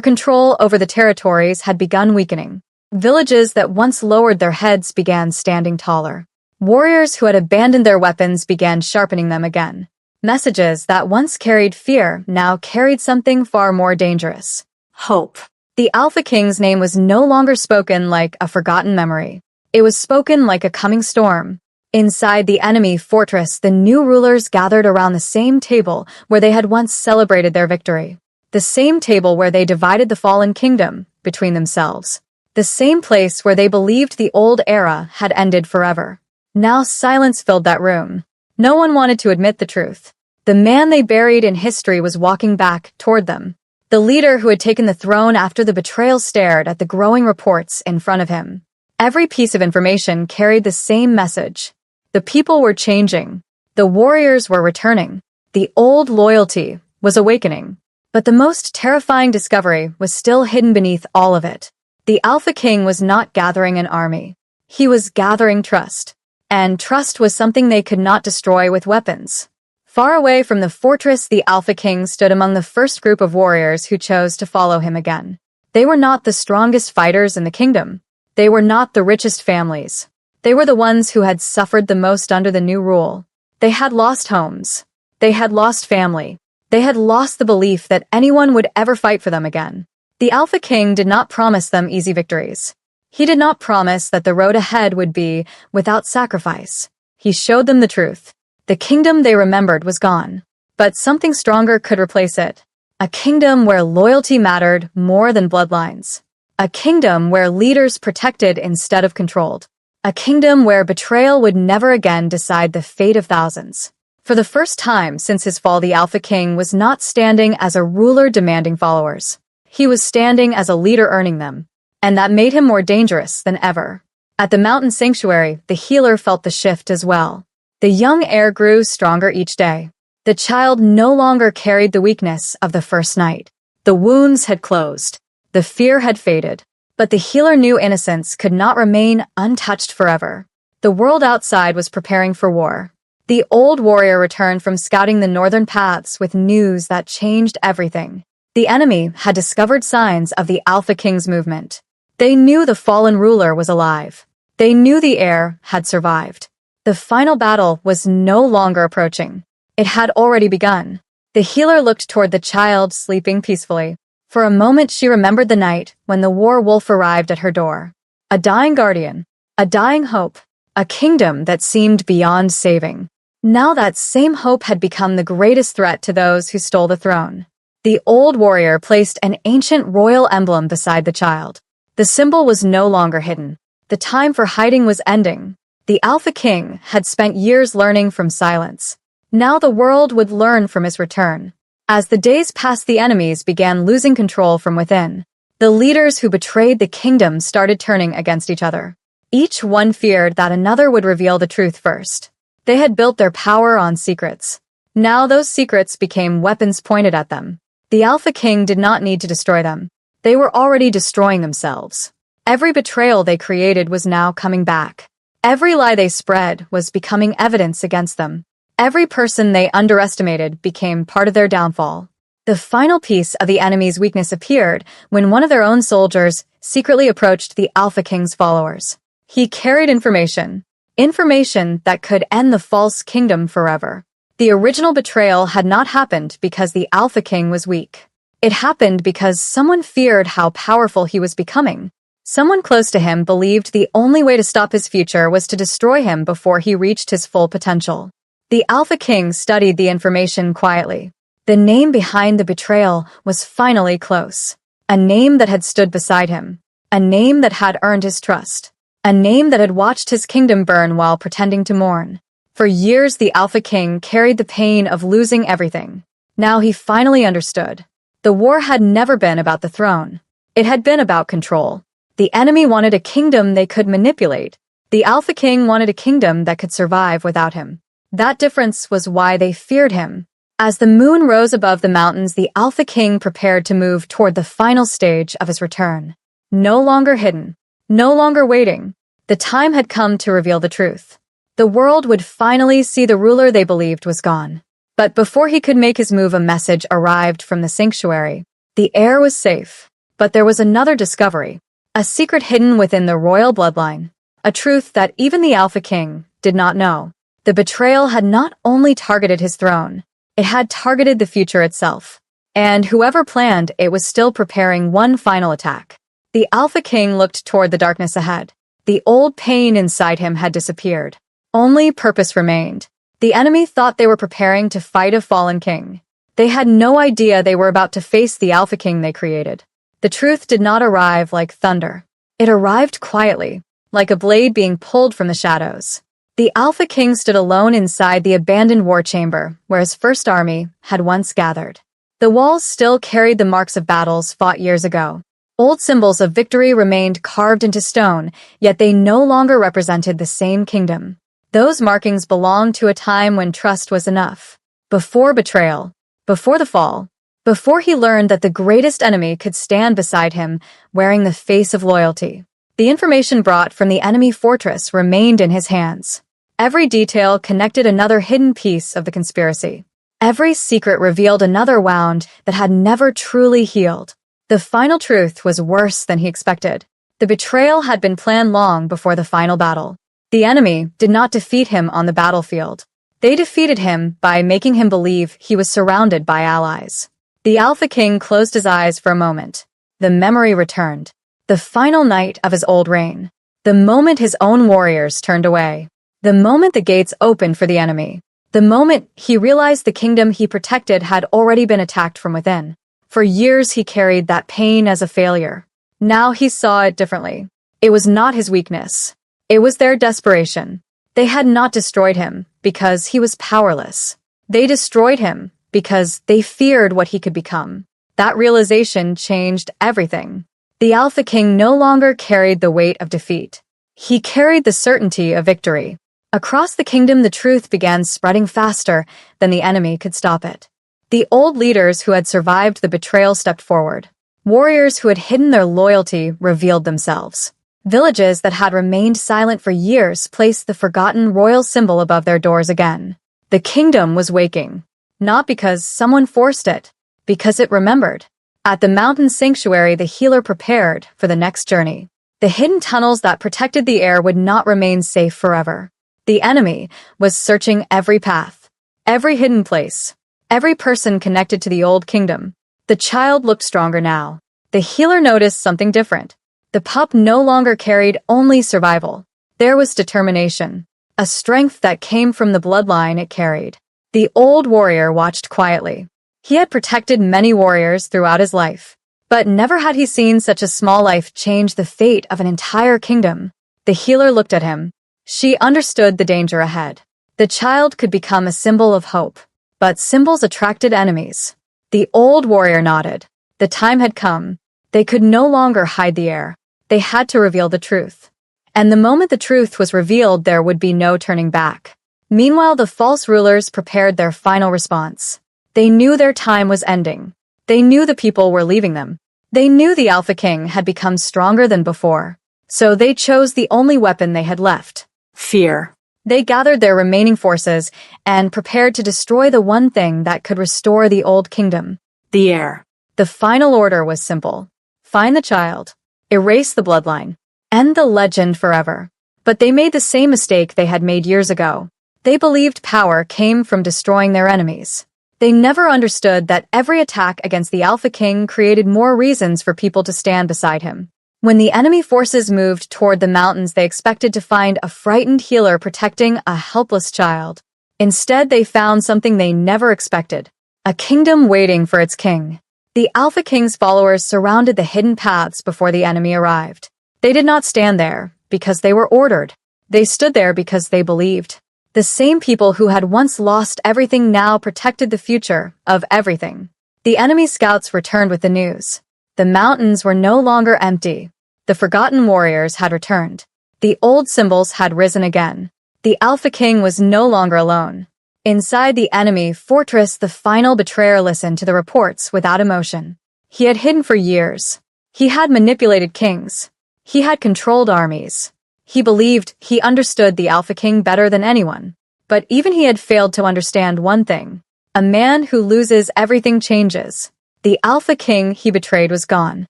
control over the territories had begun weakening. Villages that once lowered their heads began standing taller. Warriors who had abandoned their weapons began sharpening them again. Messages that once carried fear now carried something far more dangerous: hope. The Alpha King's name was no longer spoken like a forgotten memory. It was spoken like a coming storm. Inside the enemy fortress, the new rulers gathered around the same table where they had once celebrated their victory. The same table where they divided the fallen kingdom between themselves. The same place where they believed the old era had ended forever. Now silence filled that room. No one wanted to admit the truth. The man they buried in history was walking back toward them. The leader who had taken the throne after the betrayal stared at the growing reports in front of him. Every piece of information carried the same message. The people were changing. The warriors were returning. The old loyalty was awakening. But the most terrifying discovery was still hidden beneath all of it. The Alpha King was not gathering an army. He was gathering trust. And trust was something they could not destroy with weapons. Far away from the fortress, the Alpha King stood among the first group of warriors who chose to follow him again. They were not the strongest fighters in the kingdom. They were not the richest families. They were the ones who had suffered the most under the new rule. They had lost homes. They had lost family. They had lost the belief that anyone would ever fight for them again. The Alpha King did not promise them easy victories. He did not promise that the road ahead would be without sacrifice. He showed them the truth. The kingdom they remembered was gone. But something stronger could replace it. A kingdom where loyalty mattered more than bloodlines. A kingdom where leaders protected instead of controlled. A kingdom where betrayal would never again decide the fate of thousands. For the first time since his fall, the Alpha King was not standing as a ruler demanding followers. He was standing as a leader earning them. And that made him more dangerous than ever. At the mountain sanctuary, the healer felt the shift as well. The young heir grew stronger each day. The child no longer carried the weakness of the first night. The wounds had closed. The fear had faded. But the healer knew innocence could not remain untouched forever. The world outside was preparing for war. The old warrior returned from scouting the northern paths with news that changed everything. The enemy had discovered signs of the Alpha King's movement. They knew the fallen ruler was alive. They knew the heir had survived. The final battle was no longer approaching. It had already begun. The healer looked toward the child sleeping peacefully. For a moment she remembered the night when the war wolf arrived at her door. A dying guardian. A dying hope. A kingdom that seemed beyond saving. Now that same hope had become the greatest threat to those who stole the throne. The old warrior placed an ancient royal emblem beside the child. The symbol was no longer hidden. The time for hiding was ending. The Alpha King had spent years learning from silence. Now the world would learn from his return. As the days passed, the enemies began losing control from within. The leaders who betrayed the kingdom started turning against each other. Each one feared that another would reveal the truth first. They had built their power on secrets. Now those secrets became weapons pointed at them. The Alpha King did not need to destroy them. They were already destroying themselves. Every betrayal they created was now coming back. Every lie they spread was becoming evidence against them. Every person they underestimated became part of their downfall. The final piece of the enemy's weakness appeared when one of their own soldiers secretly approached the Alpha King's followers. He carried information. Information that could end the false kingdom forever. The original betrayal had not happened because the Alpha King was weak. It happened because someone feared how powerful he was becoming. Someone close to him believed the only way to stop his future was to destroy him before he reached his full potential. The Alpha King studied the information quietly. The name behind the betrayal was finally close. A name that had stood beside him. A name that had earned his trust. A name that had watched his kingdom burn while pretending to mourn. For years, the Alpha King carried the pain of losing everything. Now he finally understood. The war had never been about the throne. It had been about control. The enemy wanted a kingdom they could manipulate. The Alpha King wanted a kingdom that could survive without him. That difference was why they feared him. As the moon rose above the mountains, the Alpha King prepared to move toward the final stage of his return. No longer hidden. No longer waiting. The time had come to reveal the truth. The world would finally see the ruler they believed was gone. But before he could make his move, a message arrived from the sanctuary. The heir was safe. But there was another discovery. A secret hidden within the royal bloodline. A truth that even the Alpha King did not know. The betrayal had not only targeted his throne, it had targeted the future itself. And whoever planned it was still preparing one final attack. The Alpha King looked toward the darkness ahead. The old pain inside him had disappeared. Only purpose remained. The enemy thought they were preparing to fight a fallen king. They had no idea they were about to face the Alpha King they created. The truth did not arrive like thunder. It arrived quietly, like a blade being pulled from the shadows. The Alpha King stood alone inside the abandoned war chamber, where his first army had once gathered. The walls still carried the marks of battles fought years ago. Old symbols of victory remained carved into stone, yet they no longer represented the same kingdom. Those markings belonged to a time when trust was enough. Before betrayal. Before the fall. Before he learned that the greatest enemy could stand beside him, wearing the face of loyalty. The information brought from the enemy fortress remained in his hands. Every detail connected another hidden piece of the conspiracy. Every secret revealed another wound that had never truly healed. The final truth was worse than he expected. The betrayal had been planned long before the final battle. The enemy did not defeat him on the battlefield. They defeated him by making him believe he was surrounded by allies. The Alpha King closed his eyes for a moment. The memory returned. The final night of his old reign. The moment his own warriors turned away. The moment the gates opened for the enemy. The moment he realized the kingdom he protected had already been attacked from within. For years he carried that pain as a failure. Now he saw it differently. It was not his weakness. It was their desperation. They had not destroyed him because he was powerless. They destroyed him because they feared what he could become. That realization changed everything. The Alpha King no longer carried the weight of defeat. He carried the certainty of victory. Across the kingdom, the truth began spreading faster than the enemy could stop it. The old leaders who had survived the betrayal stepped forward. Warriors who had hidden their loyalty revealed themselves. Villages that had remained silent for years placed the forgotten royal symbol above their doors again. The kingdom was waking. Not because someone forced it, because it remembered. At the mountain sanctuary, the healer prepared for the next journey. The hidden tunnels that protected the heir would not remain safe forever. The enemy was searching every path, every hidden place, every person connected to the old kingdom. The child looked stronger now. The healer noticed something different. The pup no longer carried only survival. There was determination, a strength that came from the bloodline it carried. The old warrior watched quietly. He had protected many warriors throughout his life, but never had he seen such a small life change the fate of an entire kingdom. The healer looked at him. She understood the danger ahead. The child could become a symbol of hope, but symbols attracted enemies. The old warrior nodded. The time had come. They could no longer hide the heir. They had to reveal the truth. And the moment the truth was revealed, there would be no turning back. Meanwhile, the false rulers prepared their final response. They knew their time was ending. They knew the people were leaving them. They knew the Alpha King had become stronger than before. So they chose the only weapon they had left. Fear. They gathered their remaining forces and prepared to destroy the one thing that could restore the old kingdom. The heir. The final order was simple. Find the child. Erase the bloodline. End the legend forever. But they made the same mistake they had made years ago. They believed power came from destroying their enemies. They never understood that every attack against the Alpha King created more reasons for people to stand beside him. When the enemy forces moved toward the mountains, they expected to find a frightened healer protecting a helpless child. Instead, they found something they never expected. A kingdom waiting for its king. The Alpha King's followers surrounded the hidden paths before the enemy arrived. They did not stand there because they were ordered. They stood there because they believed. The same people who had once lost everything now protected the future of everything. The enemy scouts returned with the news. The mountains were no longer empty. The forgotten warriors had returned. The old symbols had risen again. The Alpha King was no longer alone. Inside the enemy fortress, the final betrayer listened to the reports without emotion. He had hidden for years. He had manipulated kings. He had controlled armies. He believed he understood the Alpha King better than anyone. But even he had failed to understand one thing. A man who loses everything changes. The Alpha King he betrayed was gone.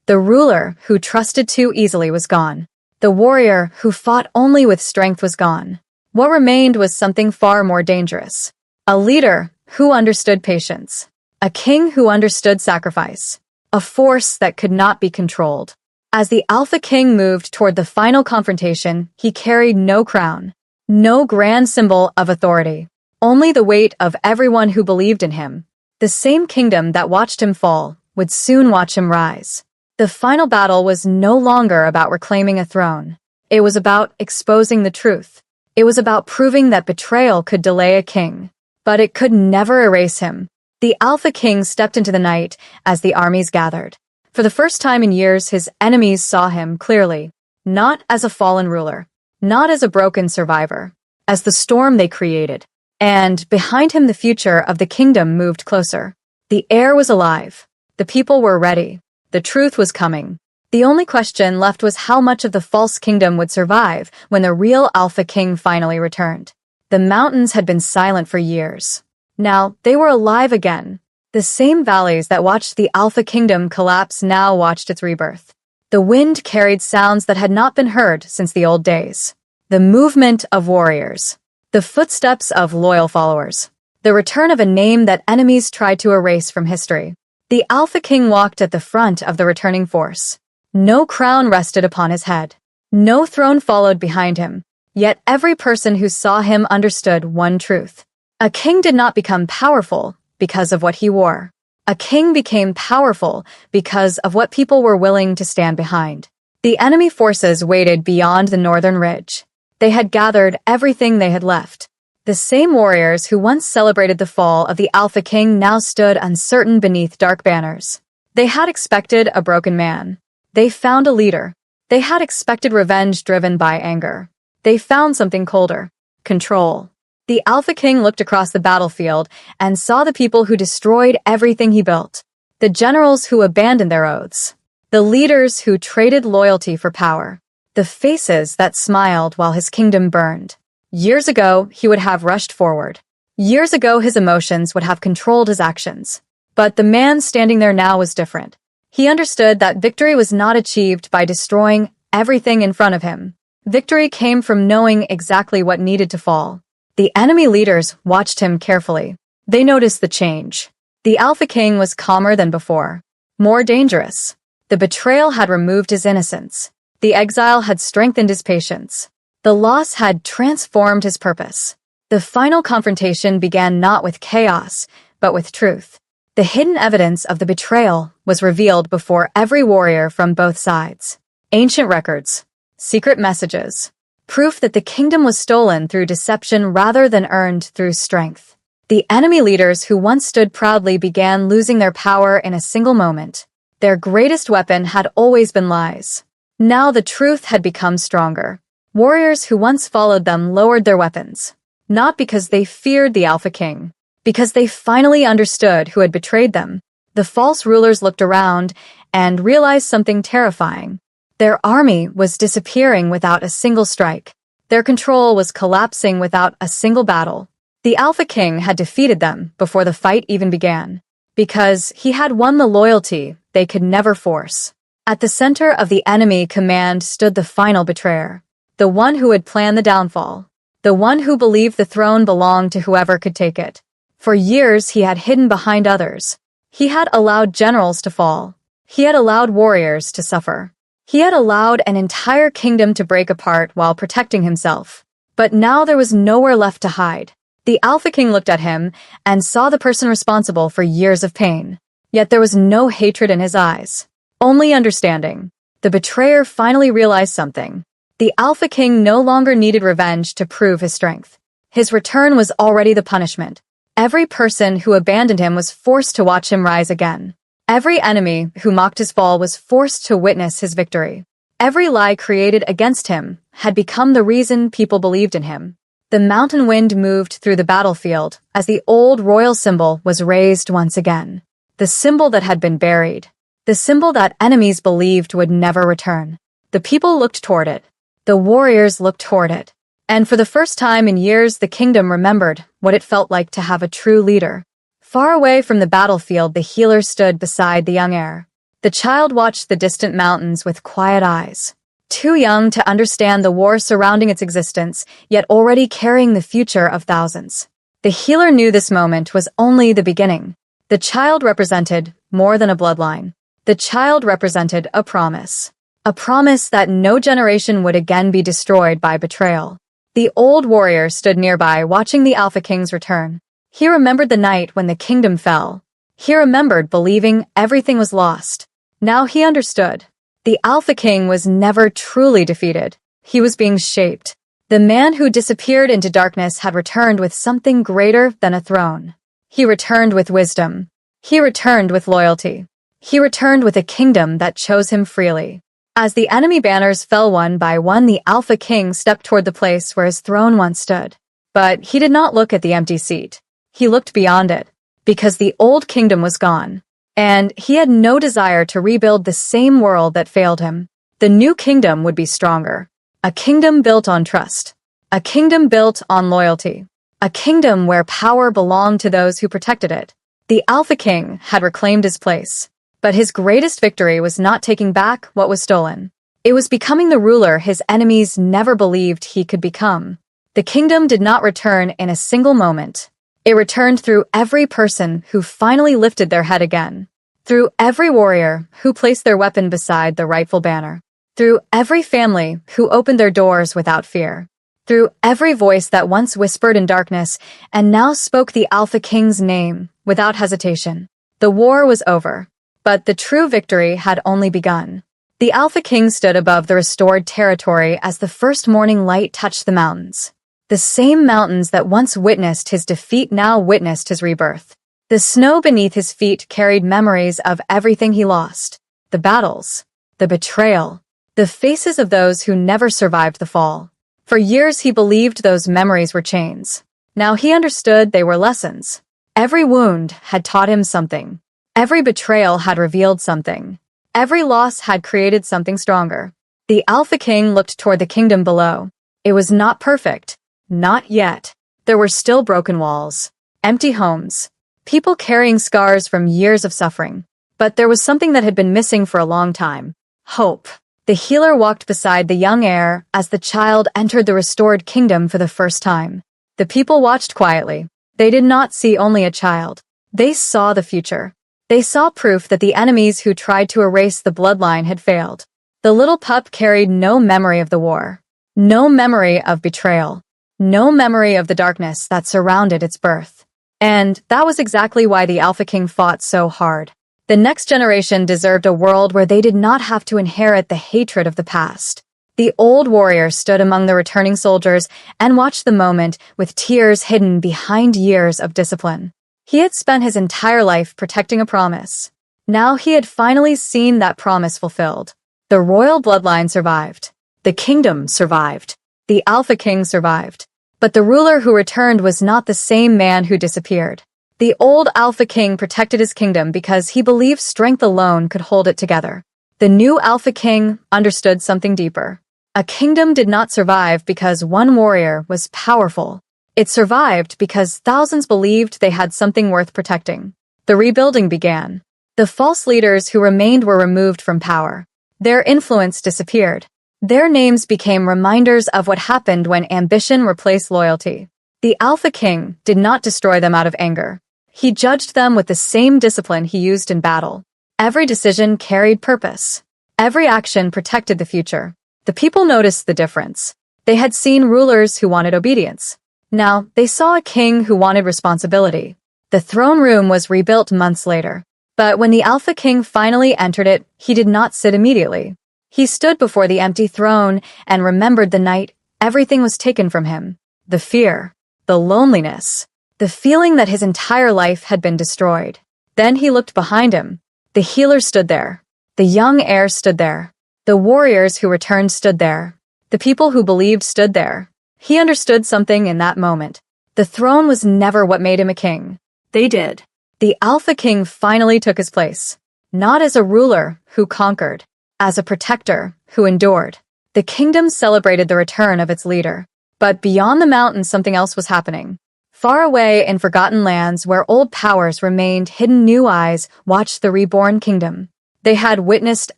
The ruler who trusted too easily was gone. The warrior who fought only with strength was gone. What remained was something far more dangerous. A leader who understood patience. A king who understood sacrifice. A force that could not be controlled. As the Alpha King moved toward the final confrontation, he carried no crown. No grand symbol of authority. Only the weight of everyone who believed in him. The same kingdom that watched him fall would soon watch him rise. The final battle was no longer about reclaiming a throne. It was about exposing the truth. It was about proving that betrayal could delay a king. But it could never erase him. The Alpha King stepped into the night as the armies gathered. For the first time in years, his enemies saw him clearly. Not as a fallen ruler. Not as a broken survivor. As the storm they created. And behind him the future of the kingdom moved closer. The air was alive. The people were ready. The truth was coming. The only question left was how much of the false kingdom would survive when the real Alpha King finally returned. The mountains had been silent for years. Now, they were alive again. The same valleys that watched the Alpha Kingdom collapse now watched its rebirth. The wind carried sounds that had not been heard since the old days. The movement of warriors. The footsteps of loyal followers. The return of a name that enemies tried to erase from history. The Alpha King walked at the front of the returning force. No crown rested upon his head. No throne followed behind him. Yet every person who saw him understood one truth. A king did not become powerful because of what he wore. A king became powerful because of what people were willing to stand behind. The enemy forces waited beyond the northern ridge. They had gathered everything they had left. The same warriors who once celebrated the fall of the Alpha King now stood uncertain beneath dark banners. They had expected a broken man. They found a leader. They had expected revenge driven by anger. They found something colder. Control. The Alpha King looked across the battlefield and saw the people who destroyed everything he built. The generals who abandoned their oaths. The leaders who traded loyalty for power. The faces that smiled while his kingdom burned. Years ago, he would have rushed forward. Years ago, his emotions would have controlled his actions. But the man standing there now was different. He understood that victory was not achieved by destroying everything in front of him. Victory came from knowing exactly what needed to fall. The enemy leaders watched him carefully. They noticed the change. The Alpha King was calmer than before. More dangerous. The betrayal had removed his innocence. The exile had strengthened his patience. The loss had transformed his purpose. The final confrontation began not with chaos, but with truth. The hidden evidence of the betrayal was revealed before every warrior from both sides. Ancient records. Secret messages. Proof that the kingdom was stolen through deception rather than earned through strength. The enemy leaders who once stood proudly began losing their power in a single moment. Their greatest weapon had always been lies. Now the truth had become stronger. Warriors who once followed them lowered their weapons. Not because they feared the Alpha King. Because they finally understood who had betrayed them. The false rulers looked around and realized something terrifying. Their army was disappearing without a single strike. Their control was collapsing without a single battle. The Alpha King had defeated them before the fight even began. Because he had won the loyalty they could never force. At the center of the enemy command stood the final betrayer. The one who had planned the downfall. The one who believed the throne belonged to whoever could take it. For years he had hidden behind others. He had allowed generals to fall. He had allowed warriors to suffer. He had allowed an entire kingdom to break apart while protecting himself. But now there was nowhere left to hide. The Alpha King looked at him and saw the person responsible for years of pain. Yet there was no hatred in his eyes. Only understanding. The betrayer finally realized something. The Alpha King no longer needed revenge to prove his strength. His return was already the punishment. Every person who abandoned him was forced to watch him rise again. Every enemy who mocked his fall was forced to witness his victory. Every lie created against him had become the reason people believed in him. The mountain wind moved through the battlefield as the old royal symbol was raised once again. The symbol that had been buried. The symbol that enemies believed would never return. The people looked toward it. The warriors looked toward it. And for the first time in years, the kingdom remembered what it felt like to have a true leader. Far away from the battlefield, the healer stood beside the young heir. The child watched the distant mountains with quiet eyes. Too young to understand the war surrounding its existence, yet already carrying the future of thousands. The healer knew this moment was only the beginning. The child represented more than a bloodline. The child represented a promise. A promise that no generation would again be destroyed by betrayal. The old warrior stood nearby, watching the Alpha King's return. He remembered the night when the kingdom fell. He remembered believing everything was lost. Now he understood. The Alpha King was never truly defeated. He was being shaped. The man who disappeared into darkness had returned with something greater than a throne. He returned with wisdom. He returned with loyalty. He returned with a kingdom that chose him freely. As the enemy banners fell one by one, the Alpha King stepped toward the place where his throne once stood. But he did not look at the empty seat. He looked beyond it, because the old kingdom was gone. And he had no desire to rebuild the same world that failed him. The new kingdom would be stronger. A kingdom built on trust. A kingdom built on loyalty. A kingdom where power belonged to those who protected it. The Alpha King had reclaimed his place. But his greatest victory was not taking back what was stolen. It was becoming the ruler his enemies never believed he could become. The kingdom did not return in a single moment. It returned through every person who finally lifted their head again. Through every warrior who placed their weapon beside the rightful banner. Through every family who opened their doors without fear. Through every voice that once whispered in darkness and now spoke the Alpha King's name without hesitation. The war was over. But the true victory had only begun. The Alpha King stood above the restored territory as the first morning light touched the mountains. The same mountains that once witnessed his defeat now witnessed his rebirth. The snow beneath his feet carried memories of everything he lost. The battles. The betrayal. The faces of those who never survived the fall. For years he believed those memories were chains. Now he understood they were lessons. Every wound had taught him something. Every betrayal had revealed something. Every loss had created something stronger. The Alpha King looked toward the kingdom below. It was not perfect. Not yet. There were still broken walls. Empty homes. People carrying scars from years of suffering. But there was something that had been missing for a long time. Hope. The healer walked beside the young heir as the child entered the restored kingdom for the first time. The people watched quietly. They did not see only a child. They saw the future. They saw proof that the enemies who tried to erase the bloodline had failed. The little pup carried no memory of the war. No memory of betrayal. No memory of the darkness that surrounded its birth. And that was exactly why the Alpha King fought so hard. The next generation deserved a world where they did not have to inherit the hatred of the past. The old warrior stood among the returning soldiers and watched the moment with tears hidden behind years of discipline. He had spent his entire life protecting a promise. Now he had finally seen that promise fulfilled. The royal bloodline survived. The kingdom survived. The Alpha King survived. But the ruler who returned was not the same man who disappeared. The old Alpha King protected his kingdom because he believed strength alone could hold it together. The new Alpha King understood something deeper. A kingdom did not survive because one warrior was powerful. It survived because thousands believed they had something worth protecting. The rebuilding began. The false leaders who remained were removed from power. Their influence disappeared. Their names became reminders of what happened when ambition replaced loyalty. The Alpha King did not destroy them out of anger. He judged them with the same discipline he used in battle. Every decision carried purpose. Every action protected the future. The people noticed the difference. They had seen rulers who wanted obedience. Now, they saw a king who wanted responsibility. The throne room was rebuilt months later. But when the Alpha King finally entered it, he did not sit immediately. He stood before the empty throne and remembered the night everything was taken from him. The fear, the loneliness, the feeling that his entire life had been destroyed. Then he looked behind him. The healer stood there. The young heir stood there. The warriors who returned stood there. The people who believed stood there. He understood something in that moment. The throne was never what made him a king. They did. The Alpha King finally took his place. Not as a ruler who conquered, as a protector who endured, The kingdom celebrated the return of its leader. But beyond the mountains, something else was happening. Far away in forgotten lands where old powers remained hidden, new eyes watched the reborn kingdom. They had witnessed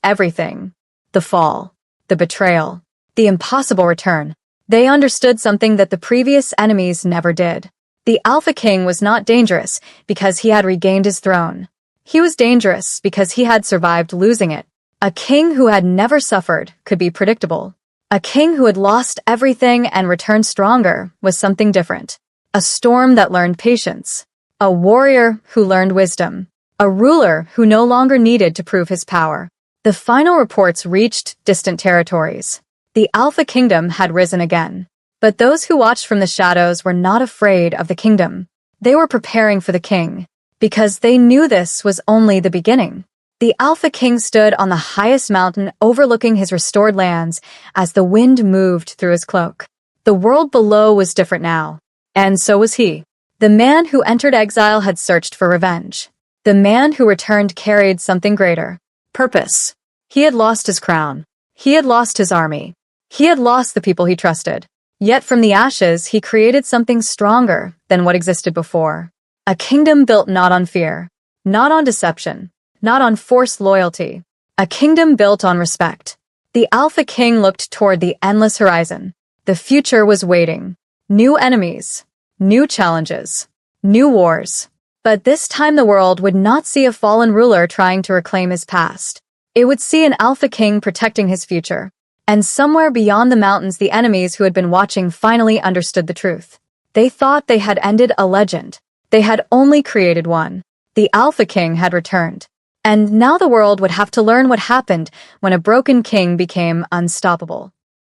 everything. The fall, the betrayal, the impossible return. They understood something that the previous enemies never did. The Alpha King was not dangerous because he had regained his throne. He was dangerous because he had survived losing it. A king who had never suffered could be predictable. A king who had lost everything and returned stronger was something different. A storm that learned patience. A warrior who learned wisdom. A ruler who no longer needed to prove his power. The final reports reached distant territories. The Alpha Kingdom had risen again. But those who watched from the shadows were not afraid of the kingdom. They were preparing for the king, because they knew this was only the beginning. The Alpha King stood on the highest mountain overlooking his restored lands as the wind moved through his cloak. The world below was different now, and so was he. The man who entered exile had searched for revenge. The man who returned carried something greater. Purpose. He had lost his crown. He had lost his army. He had lost the people he trusted. Yet from the ashes, he created something stronger than what existed before. A kingdom built not on fear, not on deception, not on forced loyalty. A kingdom built on respect. The Alpha King looked toward the endless horizon. The future was waiting. New enemies, new challenges, new wars. But this time the world would not see a fallen ruler trying to reclaim his past. It would see an Alpha King protecting his future. And somewhere beyond the mountains, the enemies who had been watching finally understood the truth. They thought they had ended a legend. They had only created one. The Alpha King had returned. And now the world would have to learn what happened when a broken king became unstoppable.